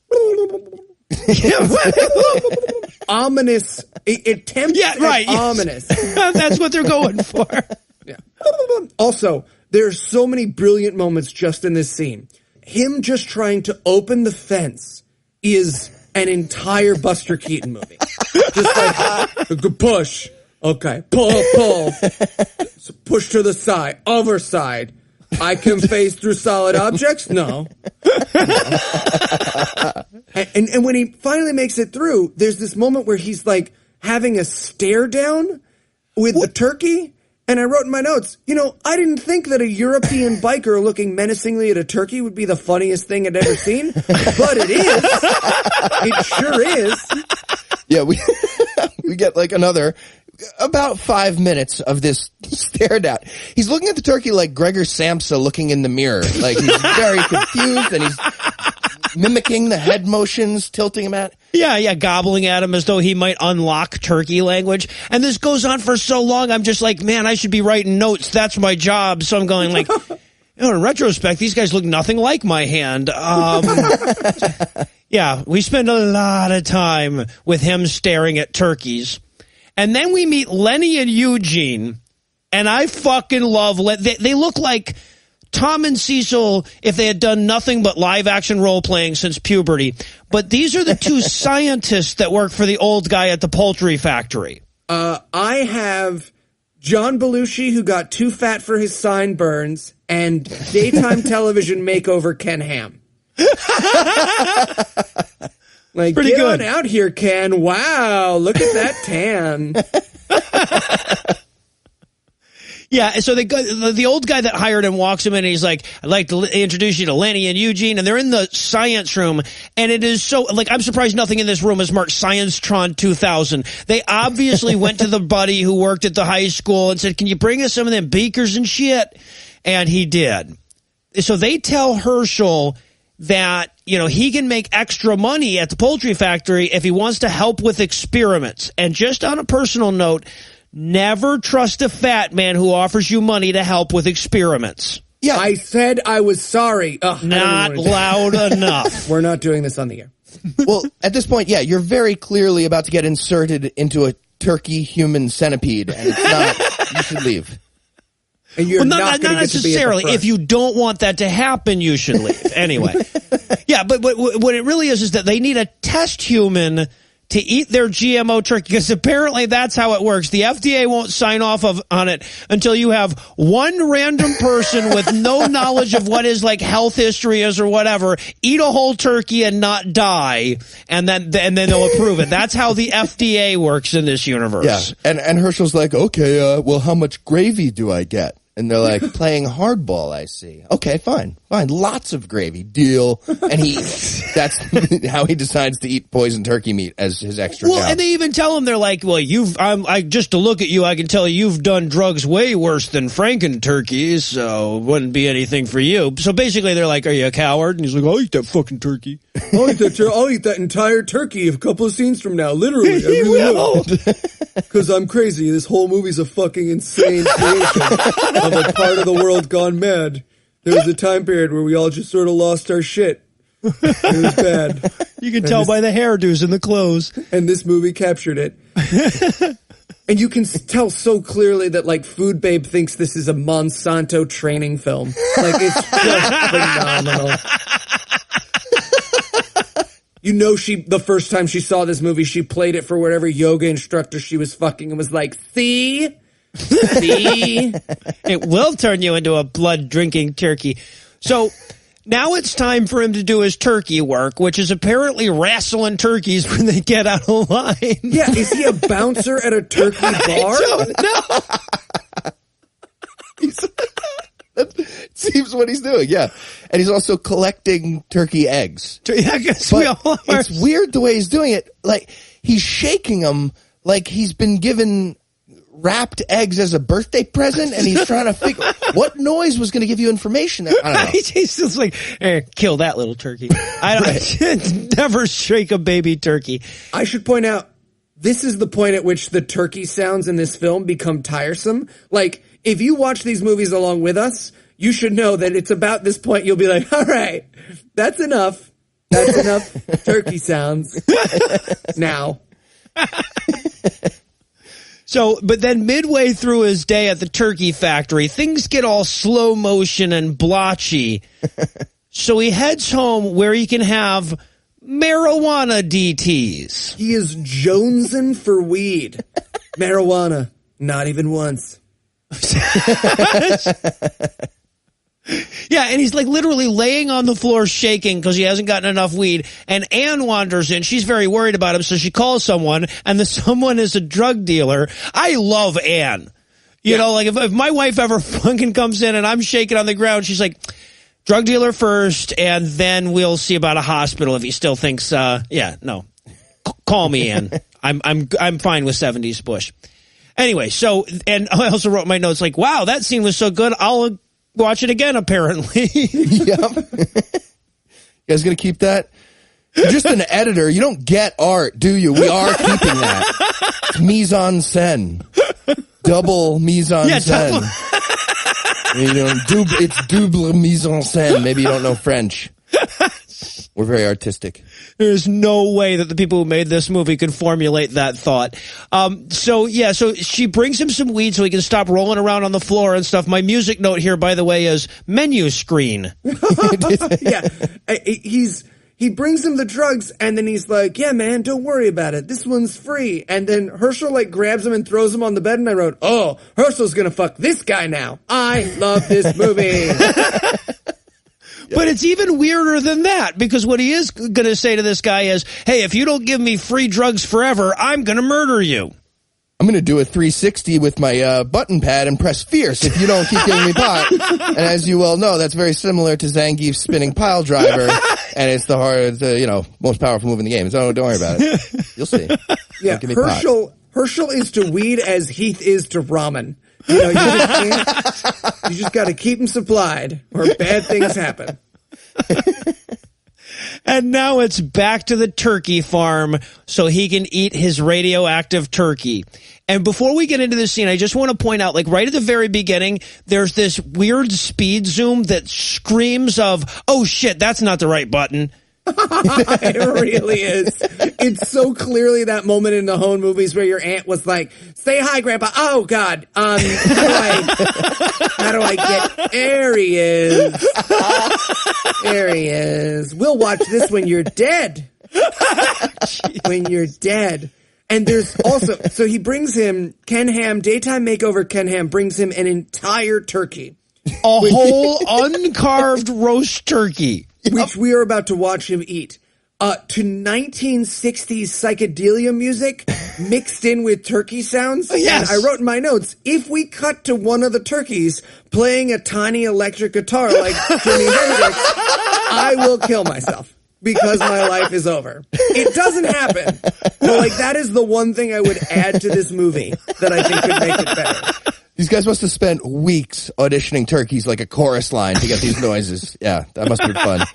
Ominous. It tempts right. at ominous. That's what they're going for. Yeah. Also, there's so many brilliant moments just in this scene. Him just trying to open the fence is an entire Buster Keaton movie. Just like, push. Okay, pull. So push to the side, other side. I can phase through solid objects? No. And when he finally makes it through, there's this moment where he's like having a stare down with the turkey. And I wrote in my notes, I didn't think that a European biker looking menacingly at a turkey would be the funniest thing I'd ever seen. But it is. It sure is. Yeah, we get like another about 5 minutes of this stare down. He's looking at the turkey like Gregor Samsa looking in the mirror. Like he's very confused and he's mimicking the head motions, tilting him at. Yeah, gobbling at him as though he might unlock turkey language. And this goes on for so long, I'm just like, man, I should be writing notes. That's my job. So I'm going like, in retrospect, these guys look nothing like my hand. Yeah, we spend a lot of time with him staring at turkeys. And then we meet Lenny and Eugene, And I fucking love, they look like Tom and Cecil if they had done nothing but live action role playing since puberty. But these are the two scientists that work for the old guy at the poultry factory. I have John Belushi, who got too fat for his sideburns, and daytime television makeover Ken Ham. Like, pretty get good. on out here, Ken. Wow, look at that tan. Yeah, so the old guy that hired him walks him in and he's like, I'd like to introduce you to Lenny and Eugene. And they're in the science room. And it is so, like, I'm surprised nothing in this room is marked Science-tron 2000. They obviously went to the buddy who worked at the high school and said, can you bring us some of them beakers and shit? And he did. So they tell Herschel that, you know, he can make extra money at the poultry factory if he wants to help with experiments. And just on a personal note, never trust a fat man who offers you money to help with experiments. Yeah, I said I was sorry. Not loud enough. We're not doing this on the air. Well, at this point, yeah, you're very clearly about to get inserted into a turkey human centipede, and it's not. You should leave. And you're not necessarily. If you don't want that to happen, you should leave. Anyway. Yeah, but what it really is that they need a test human to eat their GMO turkey, because apparently that's how it works. The FDA won't sign off on it until you have one random person with no knowledge of what his like health history is or whatever eat a whole turkey and not die, and then they'll approve it. That's how the FDA works in this universe. Yeah, and Herschel's like, okay, well, how much gravy do I get? And they're like, playing hardball, I see. Okay, fine. Lots of gravy. Deal. And that's how he decides to eat poison turkey meat as his extra job. And they even tell him, they're like, well, just to look at you, I can tell you've done drugs way worse than Franken turkeys, so it wouldn't be anything for you. So basically they're like, are you a coward? And he's like, I'll eat that fucking turkey. I'll eat that entire turkey a couple of scenes from now. Literally. He will. Because I'm crazy. This whole movie's a fucking insane creation of a part of the world gone mad. There was a time period where we all just sort of lost our shit. It was bad. You can tell by the hairdos and the clothes. And this movie captured it. And you can tell so clearly that, like, Food Babe thinks this is a Monsanto training film. Like, it's just phenomenal. You know, the first time she saw this movie, she played it for whatever yoga instructor she was fucking and was like, see? It will turn you into a blood-drinking turkey. So now it's time for him to do his turkey work, which is apparently wrestling turkeys when they get out of line. Yeah, is he a bouncer at a turkey bar? I don't know. That seems what he's doing, yeah. And he's also collecting turkey eggs. Yeah, I guess we all are. It's weird the way he's doing it. Like, he's shaking them like he's been given wrapped eggs as a birthday present, and he's trying to figure what noise was going to give you information. I don't know. He's just like, kill that little turkey. I never shake a baby turkey. I should point out, this is the point at which the turkey sounds in this film become tiresome. Like, if you watch these movies along with us, you should know that it's about this point you'll be like, all right, that's enough. That's enough turkey sounds. Now. So, but then midway through his day at the turkey factory, things get all slow motion and blotchy. So he heads home where he can have marijuana DTs. He is jonesing for weed. Marijuana. Not even once. Yeah, and he's like literally laying on the floor shaking because he hasn't gotten enough weed. And Anne wanders in. She's very worried about him, so she calls someone, and the someone is a drug dealer. I love Anne. You know, like if my wife ever fucking comes in and I'm shaking on the ground, she's like, drug dealer first, and then we'll see about a hospital if he still thinks, call me, Anne. I'm fine with 70s Bush. Anyway, so, and I also wrote my notes like, wow, that scene was so good, I'll watch it again, apparently. Yep. You guys gonna keep that? You're just an editor. You don't get art, do you? We are keeping that. It's mise en scène. Double mise en scène. It's double mise en scène. Maybe you don't know French. We're very artistic. There's no way that the people who made this movie could formulate that thought. So she brings him some weed so he can stop rolling around on the floor and stuff. My music note here, by the way, is menu screen. Yeah, he brings him the drugs, and then he's like, yeah, man, don't worry about it. This one's free. And then Herschel, like, grabs him and throws him on the bed, and I wrote, oh, Herschel's gonna fuck this guy now. I love this movie. But it's even weirder than that, because what he is going to say to this guy is, hey, if you don't give me free drugs forever, I'm going to murder you. I'm going to do a 360 with my button pad and press fierce if you don't keep giving me pot. And as you well know, that's very similar to Zangief's spinning pile driver, and it's the hardest, most powerful move in the game. So don't worry about it. You'll see. Yeah, Herschel is to weed as Heath is to ramen. You just got to keep him supplied, or bad things happen. And now it's back to the turkey farm so he can eat his radioactive turkey. And before we get into this scene, I just want to point out, like, right at the very beginning, there's this weird speed zoom that screams of, oh shit, that's not the right button. It really is. It's so clearly that moment in the Hone movies where your aunt was like, say hi, Grandpa. Oh, God. How do I get... There he is. There he is. We'll watch this when you're dead. When you're dead. And there's also... So he brings him... Ken Ham, Daytime Makeover Ken Ham brings him an entire turkey. Whole uncarved roast turkey. Which we are about to watch him eat. To 1960s psychedelia music mixed in with turkey sounds. Yes. And I wrote in my notes, if we cut to one of the turkeys playing a tiny electric guitar like Jimi Hendrix, I will kill myself because my life is over. It doesn't happen. But that is the one thing I would add to this movie that I think could make it better. These guys must have spent weeks auditioning turkeys like a chorus line to get these noises. Yeah, that must have been fun.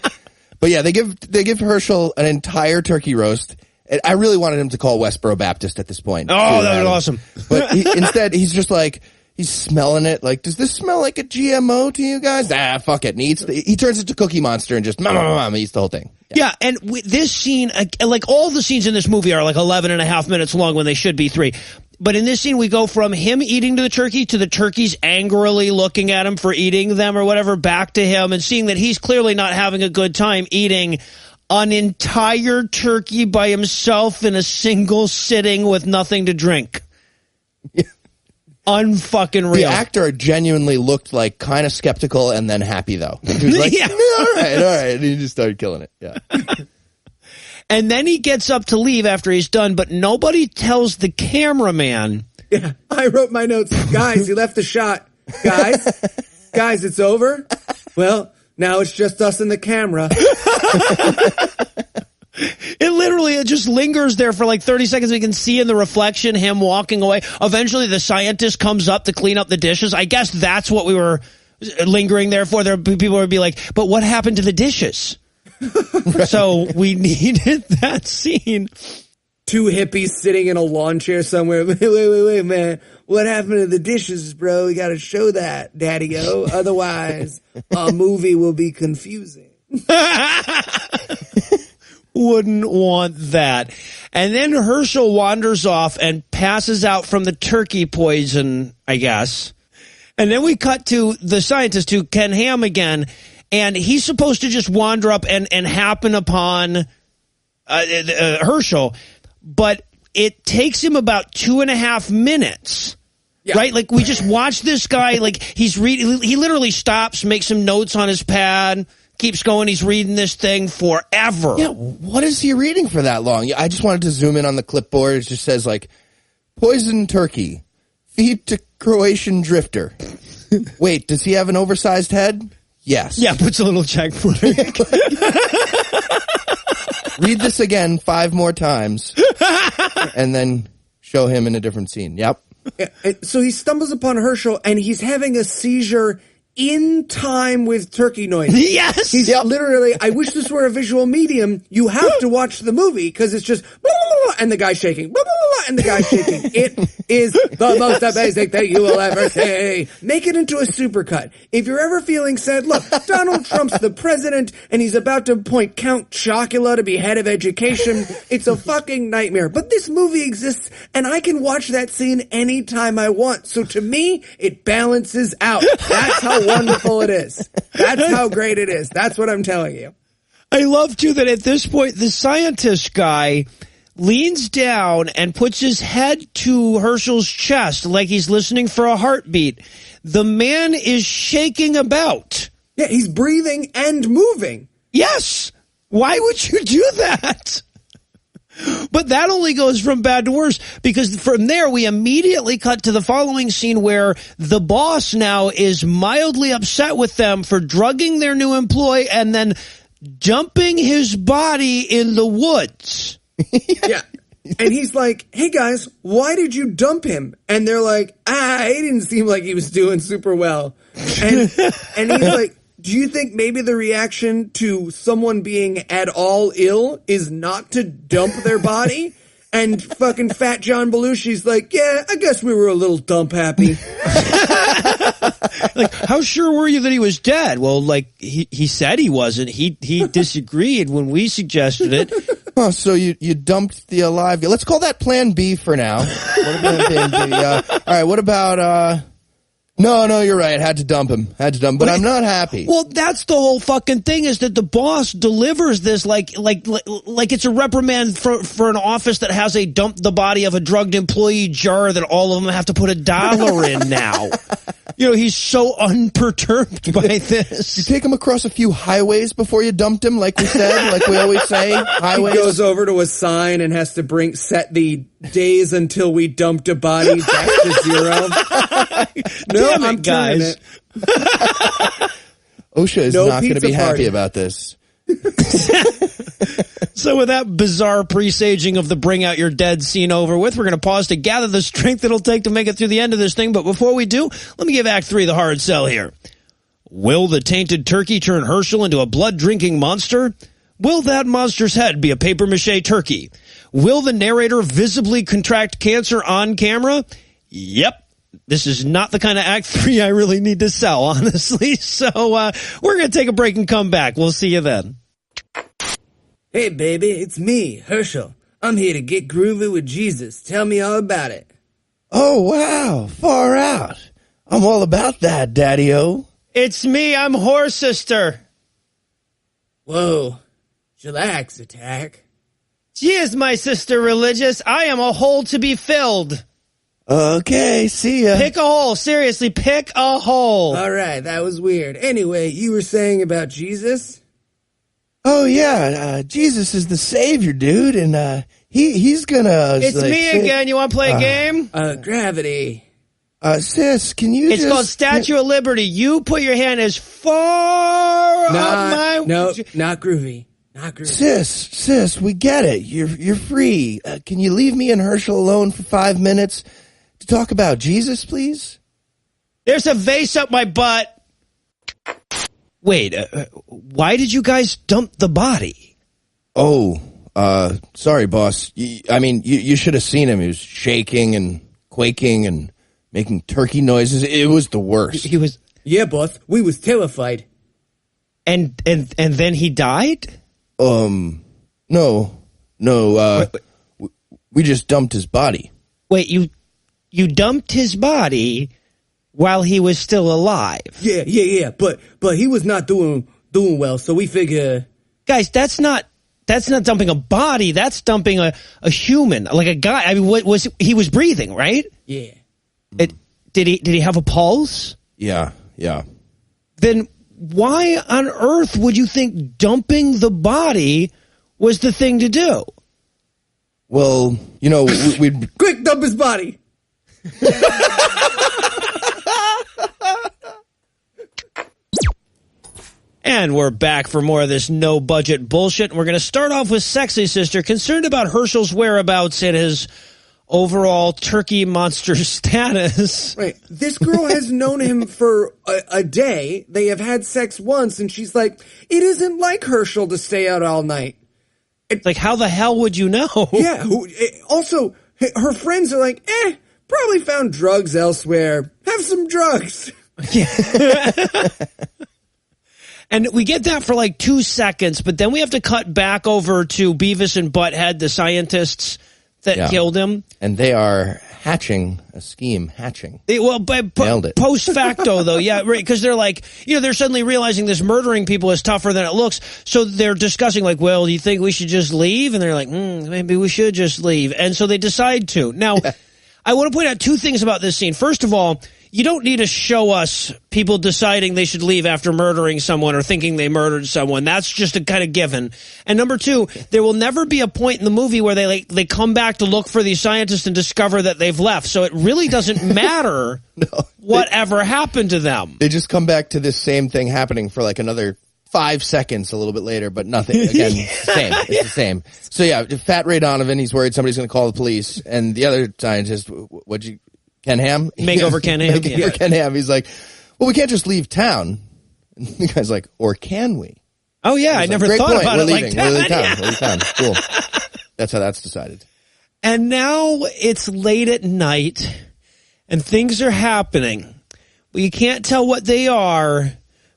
But yeah, they give Herschel an entire turkey roast. And I really wanted him to call Westboro Baptist at this point. Oh, that was awesome. But instead, he's just like, he's smelling it. Like, does this smell like a GMO to you guys? Fuck it. And he turns into Cookie Monster and just eats the whole thing. Yeah, and this scene, like all the scenes in this movie are like 11 and a half minutes long when they should be 3. But in this scene, we go from him eating the turkey to the turkeys angrily looking at him for eating them or whatever, back to him and seeing that he's clearly not having a good time eating an entire turkey by himself in a single sitting with nothing to drink. Yeah. Unfucking real. The actor genuinely looked like kind of skeptical and then happy, though. He was like, yeah. all right. And he just started killing it. Yeah. And then he gets up to leave after he's done, but nobody tells the cameraman. Yeah, I wrote my notes. Guys, he left the shot. Guys, it's over. Well, now it's just us and the camera. It just lingers there for like 30 seconds. We can see in the reflection him walking away. Eventually, the scientist comes up to clean up the dishes. I guess that's what we were lingering there for. People would be like, but what happened to the dishes? So we needed that scene. 2 hippies sitting in a lawn chair somewhere. Wait, man. What happened to the dishes, bro? We got to show that, Daddy-o. Otherwise, our movie will be confusing. Wouldn't want that. And then Herschel wanders off and passes out from the turkey poison, I guess. And then we cut to the scientist, to Ken Ham again. And he's supposed to just wander up and happen upon Herschel, but it takes him about 2.5 minutes, right? Like, we just watch this guy, like, he literally stops, makes some notes on his pad, keeps going, he's reading this thing forever. Yeah, what is he reading for that long? I just wanted to zoom in on the clipboard. It just says, like, poison turkey, feed to Croatian drifter. Wait, does he have an oversized head? Yes. Yeah, puts a little check for it. Read this again 5 more times, and then show him in a different scene. Yep. So he stumbles upon Herschel, and he's having a seizure in time with turkey noise. Yes. He's literally, I wish this were a visual medium. You have to watch the movie because it's just, and the guy's shaking. Blah, blah, blah, blah, and the guy's shaking. It is the most amazing thing you will ever see. Make it into a supercut. If you're ever feeling sad, look, Donald Trump's the president, and he's about to appoint Count Chocula to be head of education. It's a fucking nightmare. But this movie exists, and I can watch that scene anytime I want. So to me, it balances out. That's how wonderful it is. That's how great it is. That's what I'm telling you. I love, too, that at this point, the scientist guy leans down and puts his head to Herschel's chest like he's listening for a heartbeat. The man is shaking about. Yeah, he's breathing and moving. Yes. Why would you do that? But that only goes from bad to worse, because from there we immediately cut to the following scene where the boss now is mildly upset with them for drugging their new employee and then dumping his body in the woods. Yeah. And he's like, hey guys, why did you dump him? And they're like, he didn't seem like he was doing super well. And he's like, do you think maybe the reaction to someone being at all ill is not to dump their body? And fucking Fat John Belushi's like, yeah, I guess we were a little dump happy. Like, how sure were you that he was dead? Well, like, he said he wasn't. He disagreed when we suggested it. Oh, so you dumped the alive. Let's call that Plan B for now. What about Plan B? All right, what about No, you're right. Had to dump him. But I'm not happy. Well, that's the whole fucking thing, is that the boss delivers this like it's a reprimand for an office that has a dump the body of a drugged employee jar that all of them have to put $1 in now. You know, he's so unperturbed by this. You take him across a few highways before you dumped him, like we said, like we always say. Highways. He goes over to a sign and has to set the days until we dumped a body back to 0. No, Damn it, I'm guys. OSHA is not going to be happy about this. So with that bizarre presaging of the bring out your dead scene over with, we're going to pause to gather the strength it'll take to make it through the end of this thing. But before we do, let me give Act 3 the hard sell here. Will the tainted turkey turn Herschel into a blood-drinking monster? Will that monster's head be a papier-mâché turkey? Will the narrator visibly contract cancer on camera? Yep. This is not the kind of Act 3 I really need to sell, honestly. So we're going to take a break and come back. We'll see you then. Hey, baby, it's me, Herschel. I'm here to get groovy with Jesus. Tell me all about it. Oh, wow. Far out. I'm all about that, Daddy-O. It's me. I'm Whore Sister. Whoa. Chillax, Attack. She is my sister religious. I am a hole to be filled. Okay, see ya. Pick a hole. Seriously, pick a hole. All right, that was weird. Anyway, you were saying about Jesus? Oh, yeah. Jesus is the Savior, dude, and he's gonna... It's me again. You want to play a game? Gravity. Sis, can you It's called Statue of Liberty. You put your hand as far up my... No, not groovy. Not groovy. Sis, we get it. You're free. Can you leave me and Herschel alone for 5 minutes to talk about Jesus, please? There's a vase up my butt. Wait, why did you guys dump the body? Oh, sorry, boss. You should have seen him. He was shaking and quaking and making turkey noises. It was the worst. He was... Yeah, boss. We was terrified. And then he died? No. We just dumped his body. Wait, you dumped his body while he was still alive? Yeah. But he was not doing well, so we figure... Guys, that's not dumping a body. That's dumping a human, like a guy. I mean, he was breathing, right? Yeah. Did he have a pulse? Yeah. Then why on earth would you think dumping the body was the thing to do? Well, we'd... Quick, dump his body! And we're back for more of this no-budget bullshit. We're going to start off with Sexy Sister, concerned about Herschel's whereabouts and his overall turkey monster status. Right. This girl has known him for a day. They have had sex once, and she's like, it isn't like Herschel to stay out all night. It's like, how the hell would you know? Yeah. Also, her friends are like, probably found drugs elsewhere. Have some drugs. And we get that for like 2 seconds, but then we have to cut back over to Beavis and Butthead, the scientists that killed him. And they are hatching a scheme. Nailed it. Post facto, though, yeah, right, because they're like, they're suddenly realizing this murdering people is tougher than it looks, so they're discussing, like, well, do you think we should just leave? And they're like, maybe we should just leave. And so they decide to. Now, I want to point out 2 things about this scene. First of all, you don't need to show us people deciding they should leave after murdering someone or thinking they murdered someone. That's just a kind of given. And number 2, there will never be a point in the movie where they come back to look for these scientists and discover that they've left. So it really doesn't matter whatever happened to them. They just come back to this same thing happening for like another 5 seconds a little bit later, but nothing. Again, it's the same. It's the same. So yeah, Fat Ray Donovan, he's worried somebody's going to call the police. And the other scientist, Ken Ham? Makeover Ken Ham. Makeover Ken Ham. He's like, well, we can't just leave town. And the guy's like, or can we? Oh, yeah. I never thought about it like that. We're leaving town. Cool. That's how that's decided. And now it's late at night and things are happening. But you can't tell what they are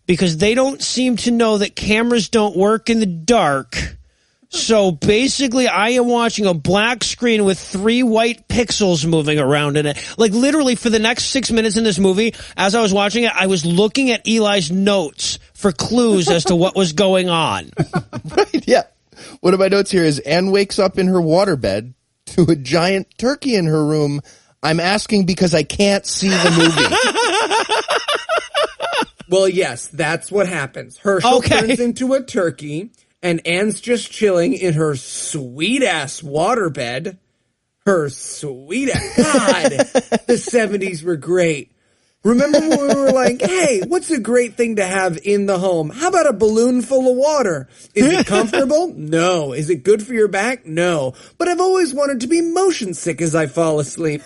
because they don't seem to know that cameras don't work in the dark. So basically, I am watching a black screen with 3 white pixels moving around in it. Like literally for the next 6 minutes in this movie, as I was watching it, I was looking at Eli's notes for clues as to what was going on. Right, yeah. One of my notes here is Anne wakes up in her waterbed to a giant turkey in her room. I'm asking because I can't see the movie. Well, yes, that's what happens. Herschel turns into a turkey. And Anne's just chilling in her sweet-ass waterbed. Her sweet-ass... God, the 70s were great. Remember when we were like, hey, what's a great thing to have in the home? How about a balloon full of water? Is it comfortable? No. Is it good for your back? No. But I've always wanted to be motion sick as I fall asleep.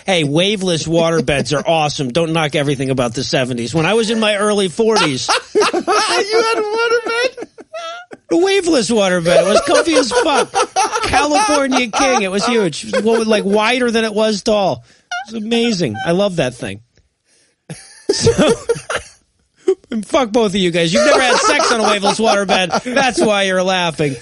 Hey, waveless waterbeds are awesome. Don't knock everything about the 70s. When I was in my early 40s... You had a waterbed? A waveless waterbed. It was comfy as fuck. California King. It was huge. It was like wider than it was tall. It was amazing. I love that thing. So, fuck both of you guys. You've never had sex on a waveless waterbed. That's why you're laughing.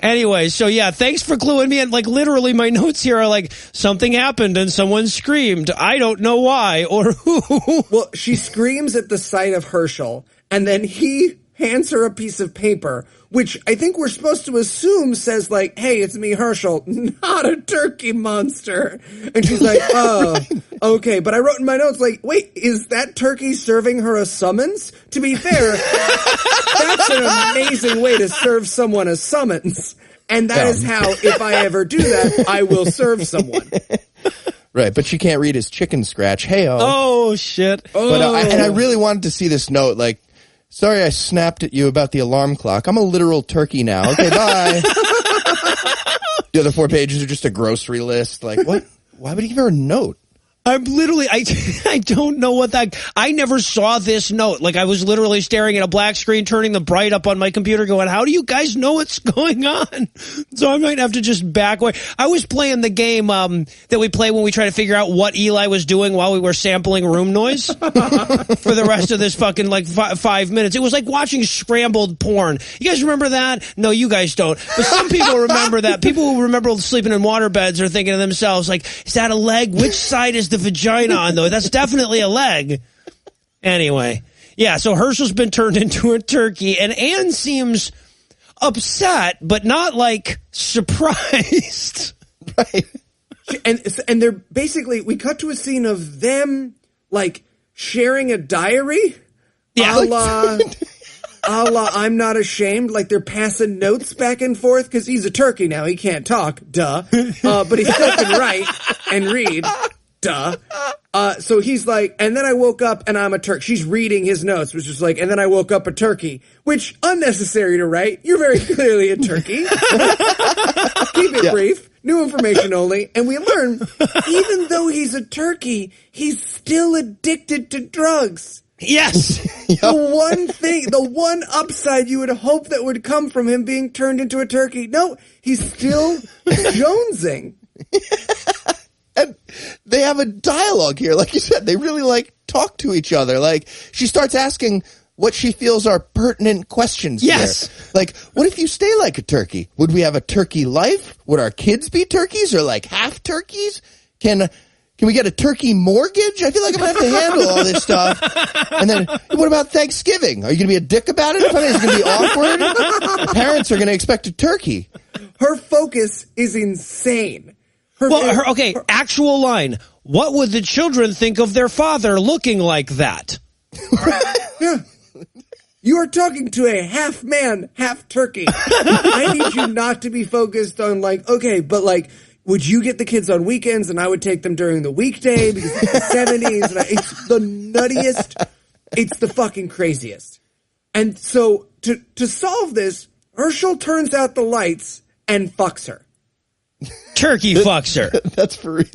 Anyway, so yeah, thanks for cluing me in. Like literally my notes here are like, something happened and someone screamed. I don't know why or who. Well, she screams at the sight of Herschel, and then he hands her a piece of paper, which I think we're supposed to assume says like, hey, it's me, Herschel, not a turkey monster. And she's like, oh, okay. But I wrote in my notes like, wait, is that turkey serving her a summons? To be fair, that's an amazing way to serve someone a summons. And that is how, if I ever do that, I will serve someone. Right, but she can't read his chicken scratch. Hey-oh. Oh, shit. But I really wanted to see this note, like, sorry I snapped at you about the alarm clock. I'm a literal turkey now. Okay, bye. The other 4 pages are just a grocery list. Like, what? Why would he give her a note? I'm literally, I don't know what that, I never saw this note. Like I was literally staring at a black screen, turning the bright up on my computer going, how do you guys know what's going on? So I might have to just back away. I was playing the game, that we play when we try to figure out what Eli was doing while we were sampling room noise for the rest of this fucking like 5 minutes. It was like watching scrambled porn. You guys remember that? No, you guys don't. But some people remember that. People who remember sleeping in waterbeds are thinking to themselves like, is that a leg? Which side is the vagina on though? That's definitely a leg. Anyway, yeah, so Herschel's been turned into a turkey and Anne seems upset but not like surprised. Right. And they're basically, we cut to a scene of them like sharing a diary. Yeah. A la I'm not ashamed, like they're passing notes back and forth because he's a turkey now, he can't talk, duh, but he still can write and read. Duh. So he's like, and then I woke up and I'm a turkey. She's reading his notes, which is like, and then I woke up a turkey, which unnecessary to write. You're very clearly a turkey. Keep it brief. New information only. And we learn, even though he's a turkey, he's still addicted to drugs. Yes. The one upside you would hope that would come from him being turned into a turkey. No, he's still jonesing. And they have a dialogue here. Like you said, they really like talk to each other. Like she starts asking what she feels are pertinent questions. Yes. Here. Like, what if you stay like a turkey? Would we have a turkey life? Would our kids be turkeys or like half turkeys? Can we get a turkey mortgage? I feel like I'm going to have to handle all this stuff. And then, what about Thanksgiving? Are you going to be a dick about it? It's going to be awkward. Parents are going to expect a turkey. Her focus is insane. Actual line. What would the children think of their father looking like that? Yeah. You are talking to a half man, half turkey. I need you not to be focused on like, okay, but like, would you get the kids on weekends and I would take them during the weekday because it's the 70s and it's the nuttiest. It's the fucking craziest. And so to solve this, Herschel turns out the lights and fucks her. Turkey fucks her. That's for real.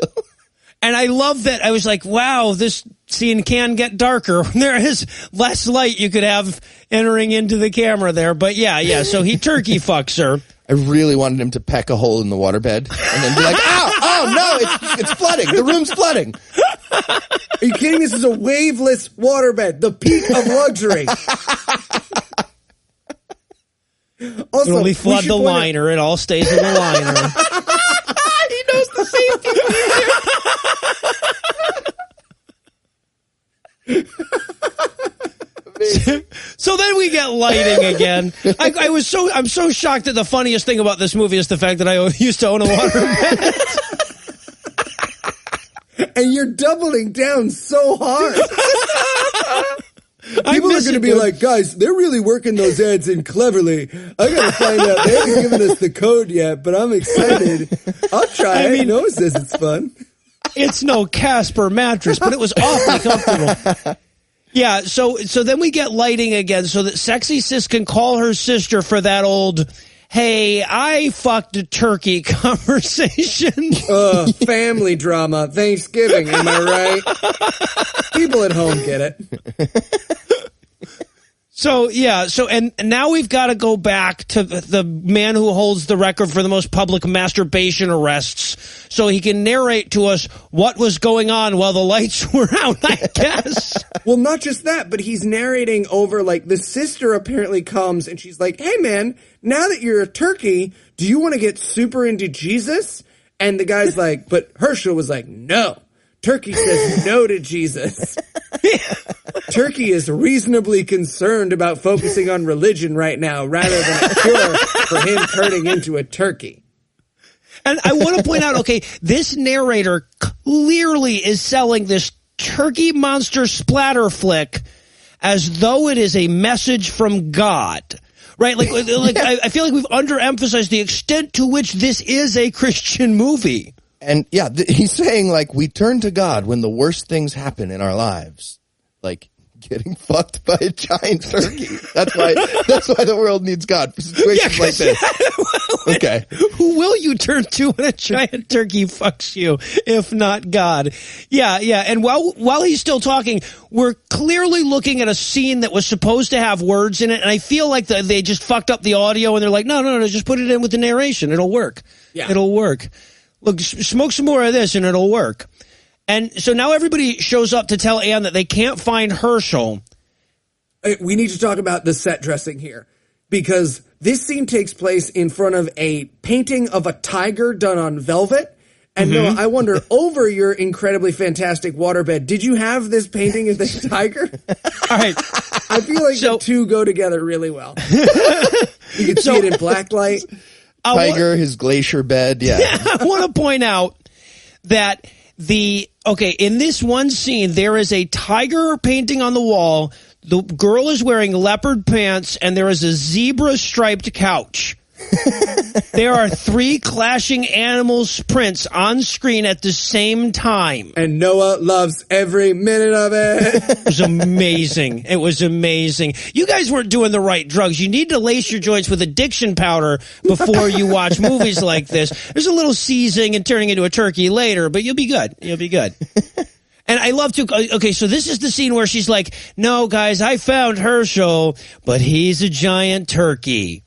And I love that. I was like, wow, this scene can get darker. There is less light you could have entering into the camera there. But yeah. So he turkey fucks her. I really wanted him to peck a hole in the waterbed and then be like, oh no, it's flooding. The room's flooding. Are you kidding? This is a waveless waterbed. The peak of luxury. Also, it only flood the liner. It all stays in the liner. He knows the safety. So then we get lighting again. I'm so shocked that the funniest thing about this movie is the fact that I used to own a waterbed. And you're doubling down so hard. People are going to be like, guys, they're really working those ads in cleverly. I got to find out. They haven't given us the code yet, but I'm excited. I'll try it. Noah says it's fun. It's no Casper mattress, but it was awfully comfortable. Yeah, so then we get lighting again so that Sexy Sis can call her sister for that old, hey, I fucked a turkey conversation. Family drama, Thanksgiving, am I right? People at home get it. And now we've got to go back to the man who holds the record for the most public masturbation arrests so he can narrate to us what was going on while the lights were out, I guess. Well, not just that, but he's narrating over, like, the sister apparently comes and she's like, hey, man, now that you're a turkey, do you want to get super into Jesus? And the guy's like, but Herschel was like, no. Turkey says no to Jesus. Turkey is reasonably concerned about focusing on religion right now rather than a cure for him turning into a turkey. And I want to point out, okay, this narrator clearly is selling this turkey monster splatter flick as though it is a message from God. Right? I feel like we've underemphasized the extent to which this is a Christian movie. And yeah, he's saying like we turn to God when the worst things happen in our lives, like getting fucked by a giant turkey. That's why the world needs God for situations like this. Okay, who will you turn to when a giant turkey fucks you, if not God? Yeah. And while he's still talking, we're clearly looking at a scene that was supposed to have words in it, and I feel like they just fucked up the audio, and they're like, no, just put it in with the narration. It'll work. Yeah, it'll work. Look, smoke some more of this and it'll work. And so now everybody shows up to tell Anne that they can't find Herschel. We need to talk about the set dressing here because this scene takes place in front of a painting of a tiger done on velvet. And Noah, I wonder, over your incredibly fantastic waterbed, did you have this painting of the tiger? All right. I feel like the two go together really well. You can see it in black light. Tiger, his glacier bed, yeah. I want to point out that in this one scene, there is a tiger painting on the wall. The girl is wearing leopard pants, and there is a zebra-striped couch. There are 3 clashing animals prints on screen at the same time. And Noah loves every minute of it. It was amazing. It was amazing. You guys weren't doing the right drugs. You need to lace your joints with addiction powder before you watch movies like this. There's a little seizing and turning into a turkey later, but you'll be good. You'll be good. And I love to, okay, so this is the scene where she's like, no, guys, I found Herschel, but he's a giant turkey.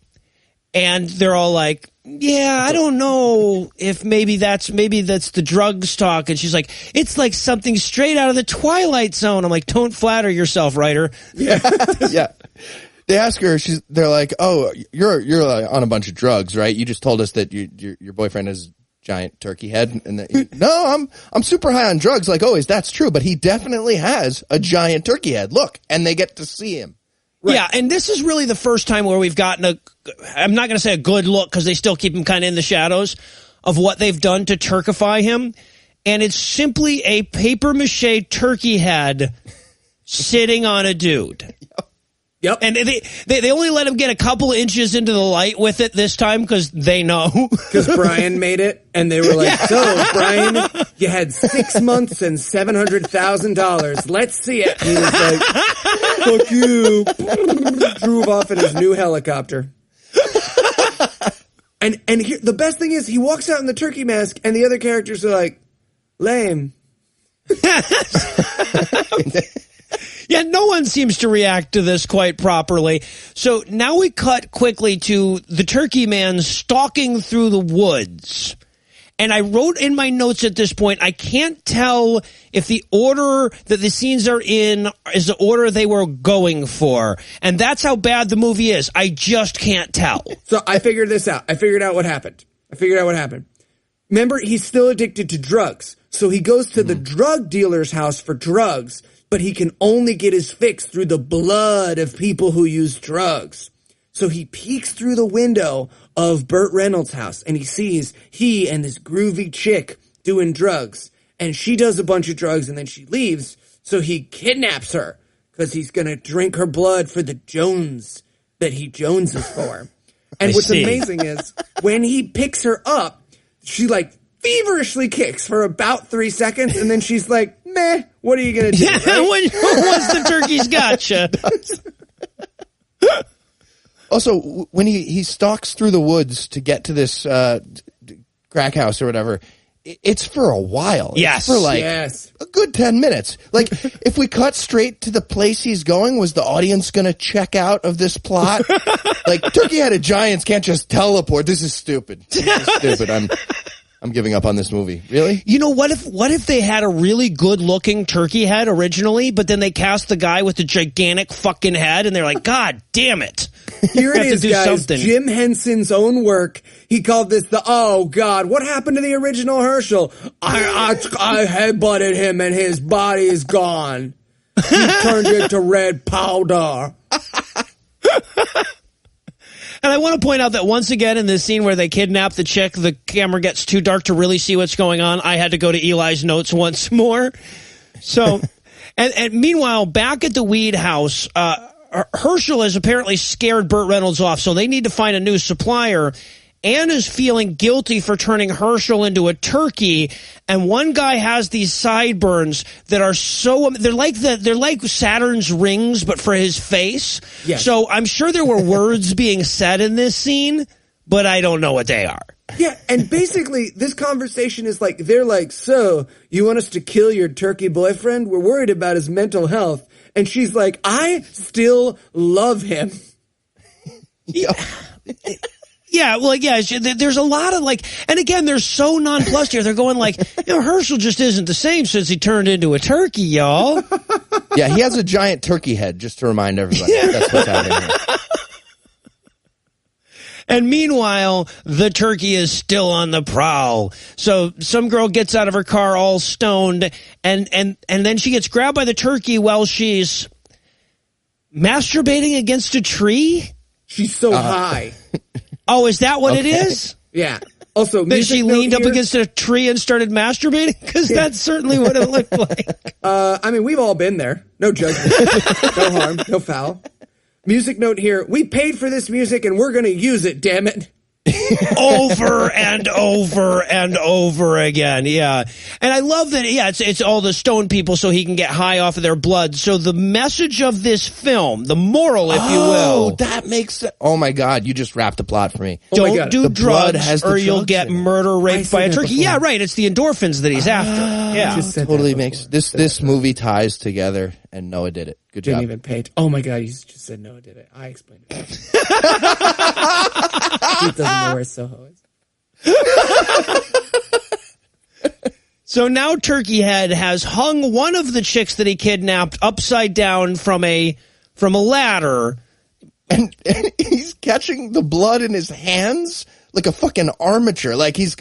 And they're all like, yeah, I don't know if maybe that's the drugs talk. And she's like, it's like something straight out of the Twilight Zone. I'm like, don't flatter yourself, writer. Yeah. Yeah. They ask her, they're like, oh, you're on a bunch of drugs, right? You just told us that your boyfriend has giant turkey head, and no, I'm super high on drugs, like always. That's true, but he definitely has a giant turkey head. Look, and they get to see him. Right. Yeah, and this is really the first time where we've gotten I'm not going to say a good look because they still keep him kind of in the shadows of what they've done to turkify him, and it's simply a papier-mâché turkey head sitting on a dude. Yep. And they only let him get a couple inches into the light with it this time because they know. Because Brian made it, and they were like, so, Brian, you had 6 months and $700,000. Let's see it. And he was like, fuck you. Drove off in his new helicopter. And here, the best thing is, he walks out in the turkey mask, and the other characters are like, lame. Yeah, no one seems to react to this quite properly. So now we cut quickly to the turkey man stalking through the woods. And I wrote in my notes at this point, I can't tell if the order that the scenes are in is the order they were going for. And that's how bad the movie is. I just can't tell. So I figured this out. I figured out what happened. Remember, he's still addicted to drugs. So he goes to the drug dealer's house for drugs. But he can only get his fix through the blood of people who use drugs. So he peeks through the window of Burt Reynolds' house, and he sees he and this groovy chick doing drugs. And she does a bunch of drugs, and then she leaves. So he kidnaps her, because he's going to drink her blood for the Jones that he joneses for. And what's amazing is, when he picks her up, she, like, feverishly kicks for about 3 seconds, and then she's like, meh, what are you going to do? Yeah, right? once the turkey's gotcha. Also, when he stalks through the woods to get to this crack house or whatever, it's for a while. Yes. It's for a good 10 minutes. Like, if we cut straight to the place he's going, was the audience going to check out of this plot? Like, turkey-headed giants can't just teleport. This is stupid. I'm giving up on this movie. Really? You know, what if they had a really good-looking turkey head originally, but then they cast the guy with the gigantic fucking head, and they're like, God damn it. Here it is, guys. Something. Jim Henson's own work. He called this oh, God, what happened to the original Herschel? I headbutted him, and his body is gone. He turned into red powder. And I want to point out that once again in this scene where they kidnap the chick, the camera gets too dark to really see what's going on. I had to go to Eli's notes once more. So, and meanwhile, back at the weed house, Herschel has apparently scared Burt Reynolds off, so they need to find a new supplier. Anna's feeling guilty for turning Herschel into a turkey, and one guy has these sideburns that are they're like Saturn's rings, but for his face. Yes. So I'm sure there were words being said in this scene, but I don't know what they are. Yeah, and basically this conversation is like, they're like, so you want us to kill your turkey boyfriend? We're worried about his mental health. And she's like, I still love him. Yeah. Yeah, well, yeah, there's a lot of and again, they're so nonplussed here. They're going Herschel just isn't the same since he turned into a turkey, y'all. Yeah, he has a giant turkey head, just to remind everybody. Yeah. That's what's happening here. And meanwhile, the turkey is still on the prowl. So some girl gets out of her car all stoned, and then she gets grabbed by the turkey while she's masturbating against a tree. She's so high. Oh, is that what it is? Yeah. Also, that she leaned up against a tree and started masturbating? Because that's certainly what it looked like. I mean, we've all been there. No judgment. No harm. No foul. Music note here. We paid for this music and we're going to use it, damn it. over and over and over again. Yeah. And I love that. Yeah, it's all the stone people so he can get high off of their blood. So the message of this film, the moral, if you will. That makes sense. Oh my God, you just wrapped the plot for me. Don't do The blood drugs has the or you'll drugs get in it. murder raped by a that turkey. before. Yeah, right. It's the endorphins that he's after. Yeah. Just said Totally that makes before. this movie ties together, and Noah did it. Good Didn't job. even pay. Oh my God, you just said Noah did it. I explained it. He doesn't know where Soho is. So now Turkey Head has hung one of the chicks that he kidnapped upside down from a ladder. And he's catching the blood in his hands like a fucking armature. Like it's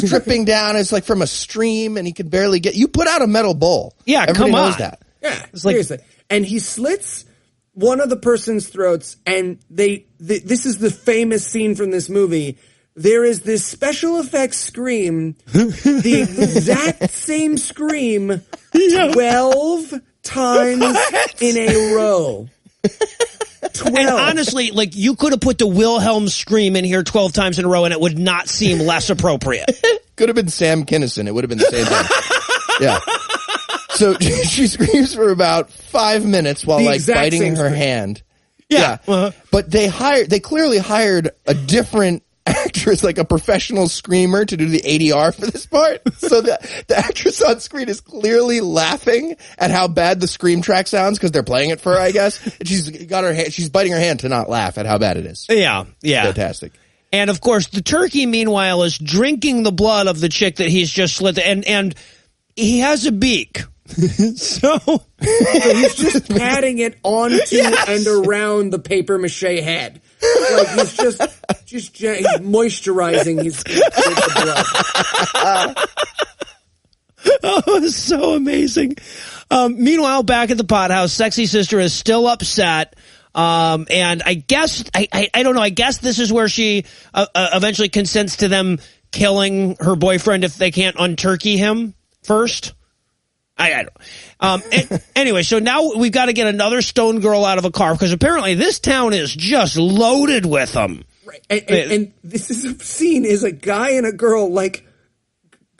dripping down. It's like from a stream, and he can barely get. You put out a metal bowl. Yeah, Everybody come knows on. that. Yeah, like- seriously. And he slits one of the person's throats, and this is the famous scene from this movie. There is this special effects scream, the exact same scream, 12 times in a row. 12. And honestly, like, you could have put the Wilhelm scream in here 12 times in a row and it would not seem less appropriate. Could have been Sam Kinison. It would have been the same thing. Yeah. So she screams for about 5 minutes while The like exact biting same her scream. hand. Yeah. Uh-huh. But they clearly hired a different actress, like a professional screamer, to do the ADR for this part. So the actress on screen is clearly laughing at how bad the scream track sounds because they're playing it for her, I guess. And she's biting her hand to not laugh at how bad it is. Yeah. Fantastic. And of course, the turkey, meanwhile, is drinking the blood of the chick that he's just slit. And he has a beak. So he's just patting it onto and around the paper mache head. Like he's just he's moisturizing his with the blood. oh, it's so amazing. Meanwhile, back at the pothouse, Sexy Sister is still upset. And I guess, I don't know, I guess this is where she eventually consents to them killing her boyfriend if they can't unturkey him first. I don't. Anyway, so now we've got to get another stone girl out of a car because apparently this town is just loaded with them. Right. And this scene is a guy and a girl like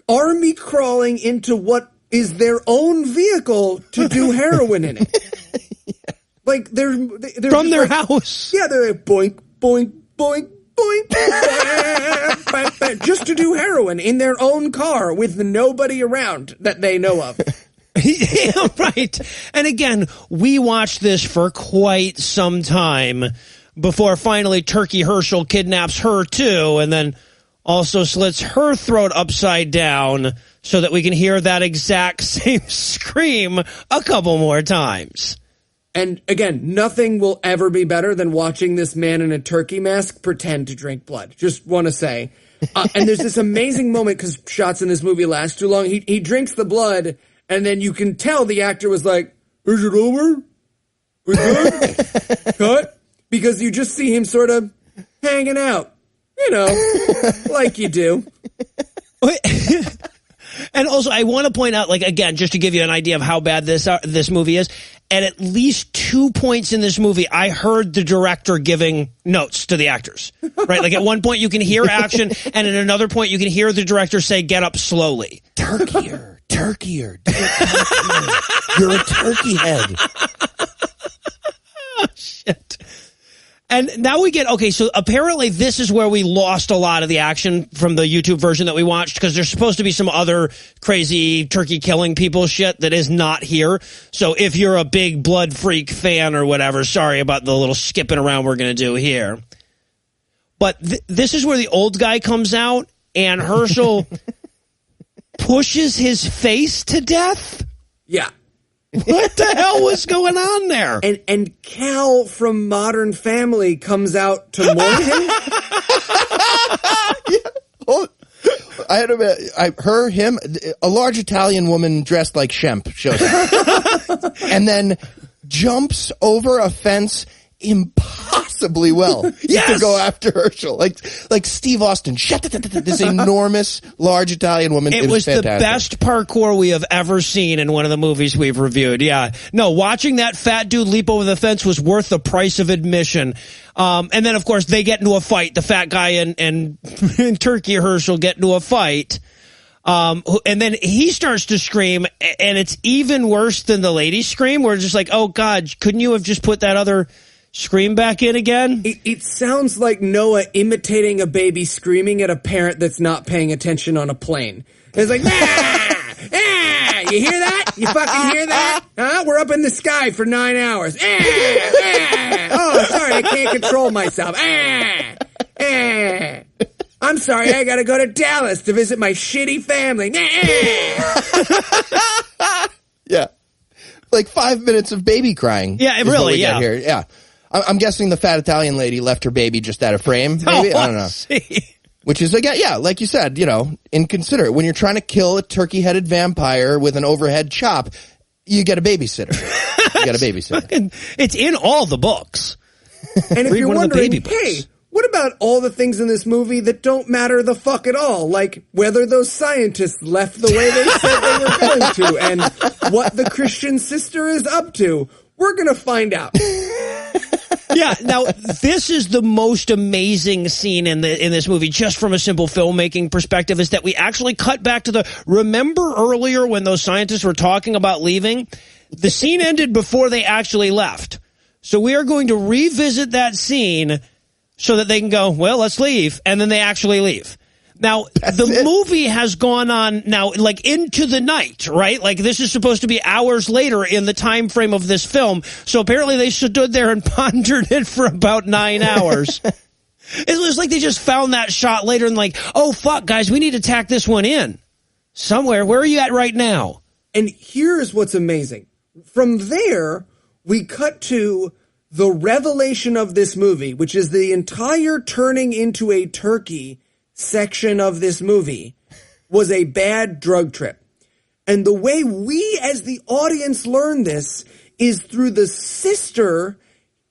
army crawling into what is their own vehicle to do heroin in it. Like they're From their house. Yeah, they're like boink, boink, boink, boink, just to do heroin in their own car with nobody around that they know of. Yeah, right. And again, we watched this for quite some time before finally Turkey Herschel kidnaps her too, and then also slits her throat upside down so that we can hear that exact same scream a couple more times. And again, nothing will ever be better than watching this man in a turkey mask pretend to drink blood. Just want to say. And there's this amazing moment because shots in this movie last too long. He drinks the blood, and then you can tell the actor was like, "Is it over? We're good? Cut?" Because you just see him sort of hanging out, like you do. And also, I want to point out, like, again, just to give you an idea of how bad this movie is, at least 2 points in this movie, I heard the director giving notes to the actors, right? Like, at one point, you can hear action, and at another point, you can hear the director say, "Get up slowly." Turkeyer. Do it turkeyer. You're a turkey head. Oh, shit. And now we get, okay, so apparently this is where we lost a lot of the action from the YouTube version that we watched because there's supposed to be some other crazy turkey killing people shit that is not here. So if you're a big blood freak fan or whatever, sorry about the little skipping around we're going to do here. But this is where the old guy comes out and Herschel pushes his face to death. Yeah. What the hell was going on there? And Cal from Modern Family comes out to mourn him. Him, a large Italian woman dressed like Shemp shows up. And then jumps over a fence impossibly impossibly well to go after Herschel. Like Steve Austin, this enormous, large Italian woman. It was the fantastic. best parkour we have ever seen in one of the movies we've reviewed. Yeah. No, watching that fat dude leap over the fence was worth the price of admission. And then, of course, they get into a fight. The fat guy and Turkey Herschel get into a fight. And then he starts to scream, and it's even worse than the lady scream. We're just like, oh, God, couldn't you have just put that other scream back in again? It sounds like Noah imitating a baby screaming at a parent that's not paying attention on a plane. It's like, ah, ah, you hear that? You fucking hear that? Huh? We're up in the sky for 9 hours. Ah, ah. Oh, sorry, I can't control myself. Ah, ah. I'm sorry, I gotta go to Dallas to visit my shitty family. Yeah. Like 5 minutes of baby crying. Yeah, it really, yeah. Here. Yeah. I'm guessing the fat Italian lady left her baby just out of frame, maybe? I don't know. Which is, again, yeah, like you said, inconsiderate. When you're trying to kill a turkey-headed vampire with an overhead chop, you get a babysitter. It's in all the books. And if you're wondering, hey, what about all the things in this movie that don't matter the fuck at all? Like whether those scientists left the way they said they were going to and what the Christian sister is up to. We're going to find out. Yeah, now this is the most amazing scene in this movie, just from a simple filmmaking perspective, is that we actually cut back to remember earlier when those scientists were talking about leaving? The scene ended before they actually left. So we are going to revisit that scene so that they can go, well, let's leave, and then they actually leave. Now, the movie has gone on now, like, into the night, right? Like, this is supposed to be hours later in the time frame of this film, so apparently they stood there and pondered it for about 9 hours. It was like they just found that shot later and like, oh, fuck, guys, we need to tack this one in somewhere. Where are you at right now? And here's what's amazing. From there, we cut to the revelation of this movie, which is the entire turning into a turkey section of this movie was a bad drug trip. And the way we as the audience learn this is through the sister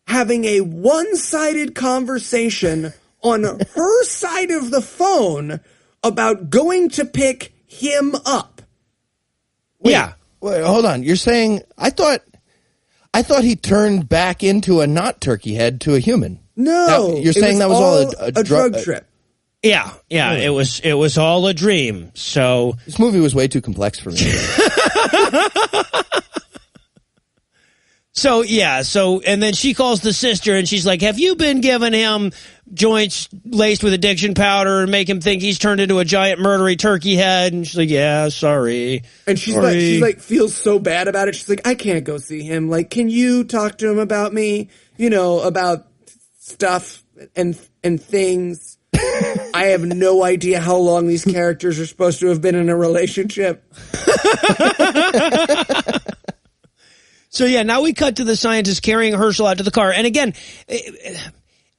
having a one-sided conversation on her side of the phone about going to pick him up. Wait, hold on. You're saying, I thought he turned back into a not turkey head to a human. No. You're saying that was all a drug trip. Yeah, it was all a dream. So this movie was way too complex for me. And then she calls the sister and she's like, have you been giving him joints laced with addiction powder and make him think he's turned into a giant murdery turkey head? And she's like, yeah, sorry. And she's like feels so bad about it. She's like, I can't go see him. Like, can you talk to him about me? About stuff and things. I have no idea how long these characters are supposed to have been in a relationship. So, yeah, now we cut to the scientist carrying Herschel out to the car. And again,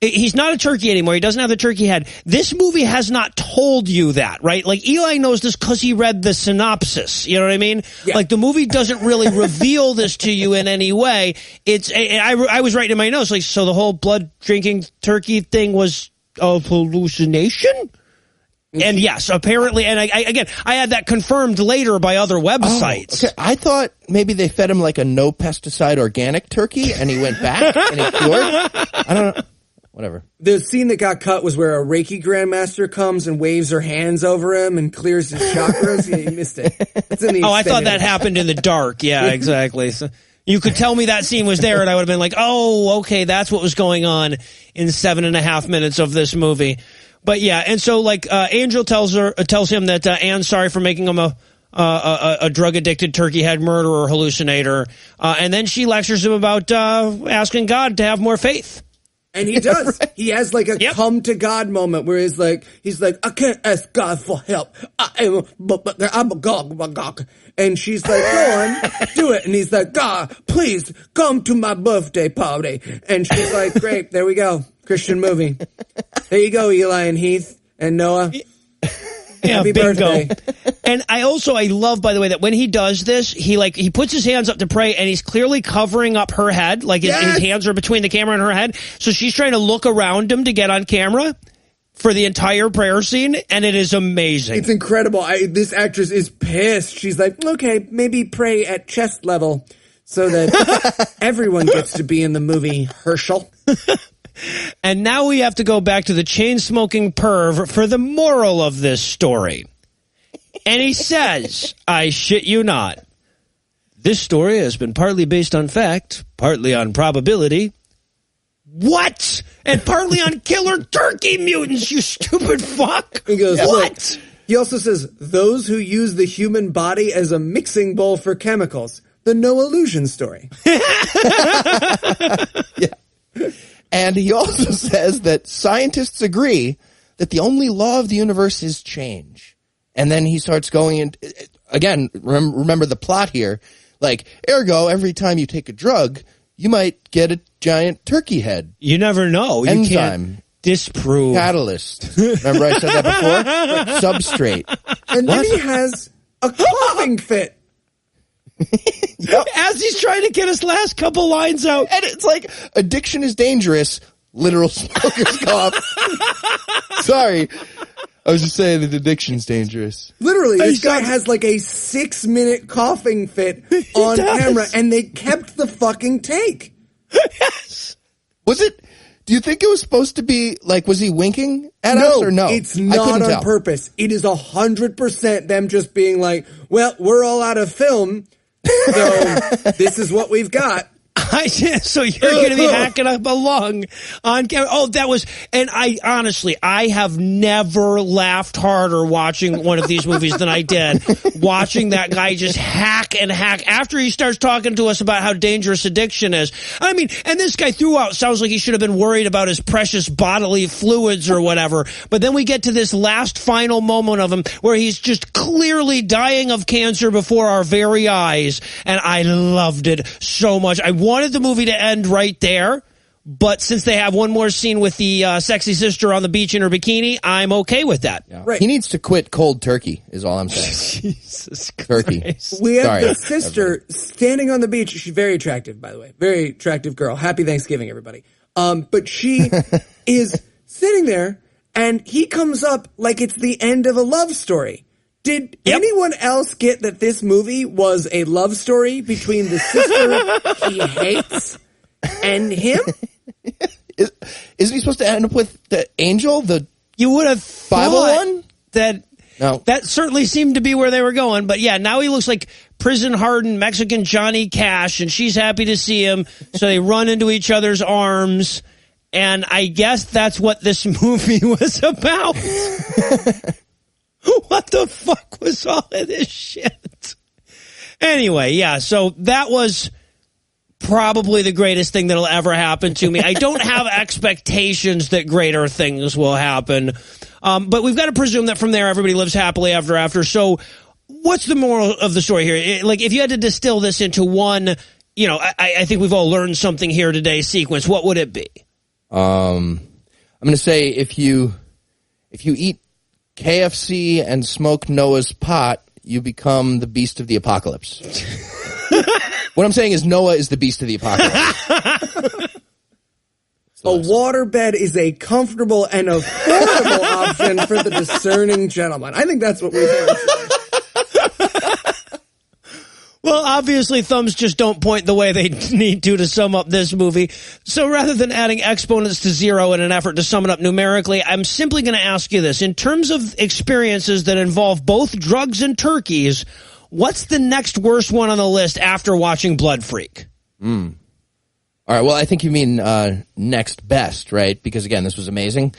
he's not a turkey anymore. He doesn't have the turkey head. This movie has not told you that, right? Like, Eli knows this because he read the synopsis. You know what I mean? Yeah. Like, the movie doesn't really reveal this to you in any way. I was writing in my notes, like, so the whole blood-drinking turkey thing was a hallucination? And yes, apparently, and I had that confirmed later by other websites. Oh, okay. I thought maybe they fed him like a no pesticide organic turkey and he went back and he cured. I don't know. Whatever. The scene that got cut was where a Reiki grandmaster comes and waves her hands over him and clears his chakras. Yeah, you missed it. I thought that happened in the dark. Yeah, exactly. So you could tell me that scene was there and I would have been like, oh, okay, that's what was going on in 7.5 minutes of this movie. But yeah, and so like Angel tells him that Anne's sorry for making him a drug addicted turkey head murderer hallucinator, and then she lectures him about asking God to have more faith. And he does. Right. He has like a come to God moment where he's like, I can't ask God for help. I'm a God. And she's like, go on, do it. And he's like, God, please come to my birthday party. And she's like, great, there we go. Christian movie. There you go, Eli and Heath and Noah. Happy bingo. birthday. And I love, by the way, that when he does this, he puts his hands up to pray, and he's clearly covering up her head, like his hands are between the camera and her head. So she's trying to look around him to get on camera for the entire prayer scene, and it is amazing. It's incredible. This actress is pissed. She's like, okay, maybe pray at chest level so that everyone gets to be in the movie, Herschel. And now we have to go back to the chain-smoking perv for the moral of this story. And he says, I shit you not, this story has been partly based on fact, partly on probability. What? And partly on killer turkey mutants, you stupid fuck. He goes, what? Look. He also says, those who use the human body as a mixing bowl for chemicals. The Noah Lugeons story. Yeah. And he also says that scientists agree that the only law of the universe is change. And then he starts going in, again, remember the plot here, like, ergo, every time you take a drug, you might get a giant turkey head. You never know. Enzyme. You can't disprove. Catalyst. Remember I said that before? Substrate. And then he has a coughing fit. Yep. As he's trying to get his last couple lines out. And it's like, addiction is dangerous. Literal smoker's cough. Sorry. I was just saying that addiction's dangerous. Literally, this guy has like a 6-minute coughing fit on camera, and they kept the fucking take. Yes. Was it? Do you think it was supposed to be like? Was he winking at us or no? It's not on purpose. It is 100% them just being like, "Well, we're all out of film, so this is what we've got." So you're going to be hacking up a lung on camera. Oh, that was, and I have never laughed harder watching one of these movies than I did watching that guy just hack and hack after he starts talking to us about how dangerous addiction is. I mean, and this guy throughout sounds like he should have been worried about his precious bodily fluids or whatever. But then we get to this last final moment of him where he's just clearly dying of cancer before our very eyes. And I loved it so much. I wanted the movie to end right there, but since they have one more scene with the sexy sister on the beach in her bikini, I'm okay with that. Yeah. Right. He needs to quit cold turkey is all I'm saying. Jesus Turkey. Christ. We have Sorry, the sister standing on the beach. She's very attractive, by the way. Very attractive girl. Happy Thanksgiving, everybody. But she is sitting there, and he comes up like it's the end of a love story. Did anyone else get that this movie was a love story between the sister he hates and him? Isn't he supposed to end up with the angel, the You would have Bible thought one? that certainly seemed to be where they were going. But yeah, now he looks like prison-hardened Mexican Johnny Cash, and she's happy to see him. So they run into each other's arms, and I guess that's what this movie was about. What the fuck was all of this shit? Anyway, yeah, so that was probably the greatest thing that'll ever happen to me. I don't have expectations that greater things will happen. But we've got to presume that from there, everybody lives happily ever after. So what's the moral of the story here? Like, if you had to distill this into one, you know, I think we've all learned something here today sequence, what would it be? I'm going to say if you eat KFC and smoke Noah's pot, you become the beast of the apocalypse. What I'm saying is Noah is the beast of the apocalypse. A waterbed is a comfortable and affordable option for the discerning gentleman. I think that's what we've heard. Well, obviously, thumbs just don't point the way they need to sum up this movie. So rather than adding exponents to zero in an effort to sum it up numerically, I'm simply going to ask you this. In terms of experiences that involve both drugs and turkeys, what's the next worst one on the list after watching Blood Freak? All right, well, I think you mean next best, right? Because, again, this was amazing.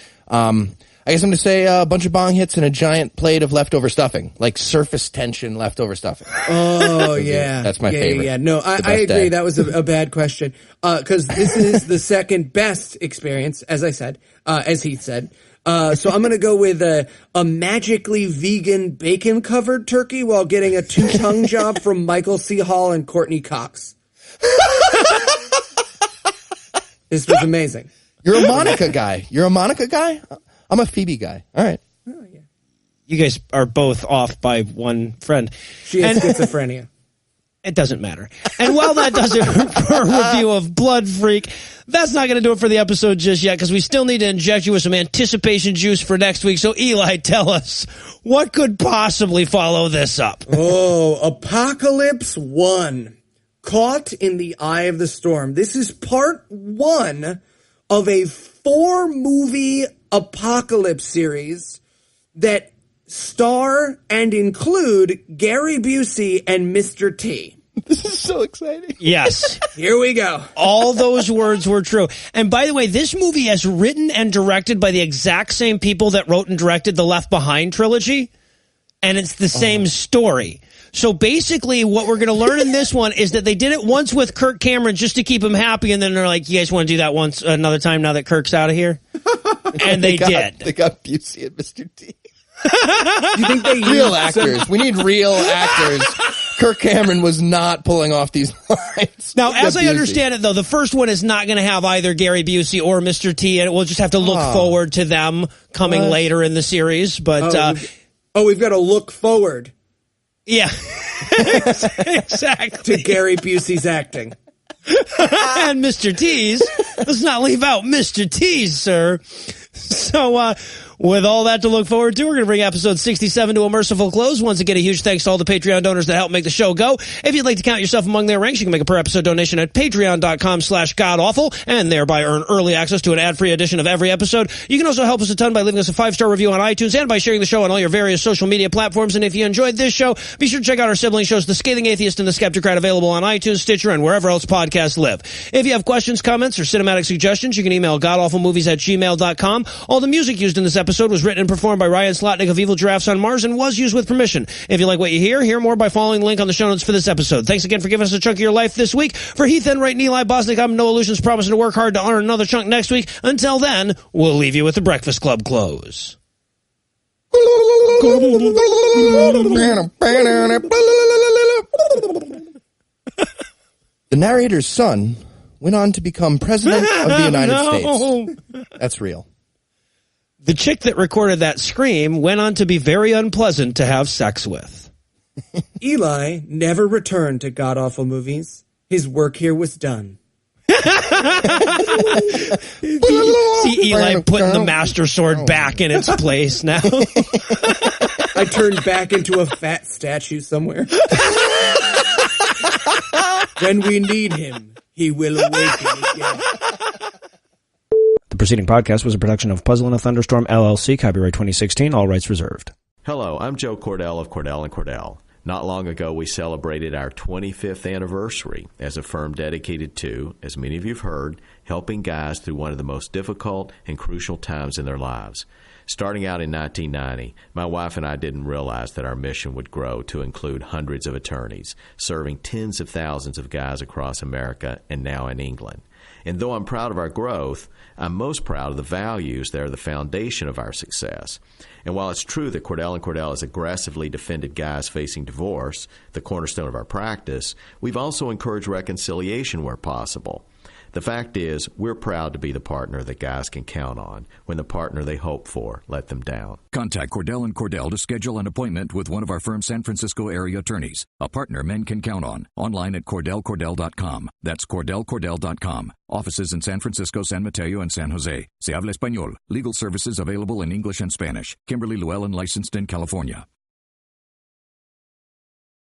I guess I'm going to say a bunch of bong hits and a giant plate of leftover stuffing, like surface tension leftover stuffing. Oh, yeah. That's my favorite. Yeah. No, I agree. day. That was a bad question. Because this is the second best experience, as I said, as Heath said. So I'm going to go with a magically vegan bacon-covered turkey while getting a 2-tongue job from Michael C. Hall and Courtney Cox. This was amazing. You're a Monica guy. I'm a Phoebe guy. All right. Oh, yeah. You guys are both off by one friend. She has schizophrenia. It doesn't matter. And while that does it for a review of Blood Freak, that's not going to do it for the episode just yet, because we still need to inject you with some anticipation juice for next week. So, Eli, tell us, what could possibly follow this up? Oh, Apocalypse 1. Caught in the Eye of the Storm. This is part 1 of a 4-movie apocalypse series that star and include Gary Busey and Mr. T. This is so exciting. Yes. Here we go. All those words were true. And by the way, this movie is written and directed by the exact same people that wrote and directed the Left Behind trilogy. And it's the same story. So basically what we're going to learn in this one is that they did it once with Kirk Cameron just to keep him happy. And then they're like, you guys want to do that once another time now that Kirk's out of here? And they did. They got Busey and Mr. T. You think they Real actors. We need real actors. Kirk Cameron was not pulling off these lines. Now, as I understand it, though, the first one is not going to have either Gary Busey or Mr. T, and we'll just have to look forward to them coming later in the series. But we've got to look forward. Yeah, exactly. To Gary Busey's acting. And Mr. T's. Let's not leave out Mr. T's, sir. So, with all that to look forward to, we're going to bring episode 67 to a merciful close. Once again, a huge thanks to all the Patreon donors that help make the show go. If you'd like to count yourself among their ranks, you can make a per-episode donation at patreon.com/godawful and thereby earn early access to an ad-free edition of every episode. You can also help us a ton by leaving us a 5-star review on iTunes and by sharing the show on all your various social media platforms. And if you enjoyed this show, be sure to check out our sibling shows, The Scathing Atheist and The Skeptocrat, available on iTunes, Stitcher, and wherever else podcasts live. If you have questions, comments, or cinematic suggestions, you can email godawfulmovies@gmail.com. All the music used in this episode was written and performed by Ryan Slotnick of Evil Giraffes on Mars and was used with permission. If you like what you hear more by following the link on the show notes for this episode. Thanks again for giving us a chunk of your life this week. For Heath Enwright and Eli Bosnick, I'm Noah Lugeons, promising to work hard to earn another chunk next week. Until then, we'll leave you with the Breakfast Club close. The narrator's son went on to become president of the United States. That's real. The chick that recorded that scream went on to be very unpleasant to have sex with. Eli never returned to God-Awful Movies. His work here was done. See Eli putting the Master Sword back in its place now. I turned back into a fat statue somewhere. When we need him, he will awaken again. The preceding podcast was a production of Puzzle in a Thunderstorm, LLC, copyright 2016, all rights reserved. Hello, I'm Joe Cordell of Cordell & Cordell. Not long ago, we celebrated our 25th anniversary as a firm dedicated to, as many of you have heard, helping guys through one of the most difficult and crucial times in their lives. Starting out in 1990, my wife and I didn't realize that our mission would grow to include hundreds of attorneys, serving tens of thousands of guys across America and now in England. And though I'm proud of our growth, I'm most proud of the values that are the foundation of our success. And while it's true that Cordell & Cordell has aggressively defended guys facing divorce, the cornerstone of our practice, we've also encouraged reconciliation where possible. The fact is, we're proud to be the partner that guys can count on when the partner they hope for let them down. Contact Cordell & Cordell to schedule an appointment with one of our firm's San Francisco area attorneys, a partner men can count on. Online at CordellCordell.com. That's CordellCordell.com. Offices in San Francisco, San Mateo, and San Jose. Se habla español. Legal services available in English and Spanish. Kimberly Llewellyn, licensed in California.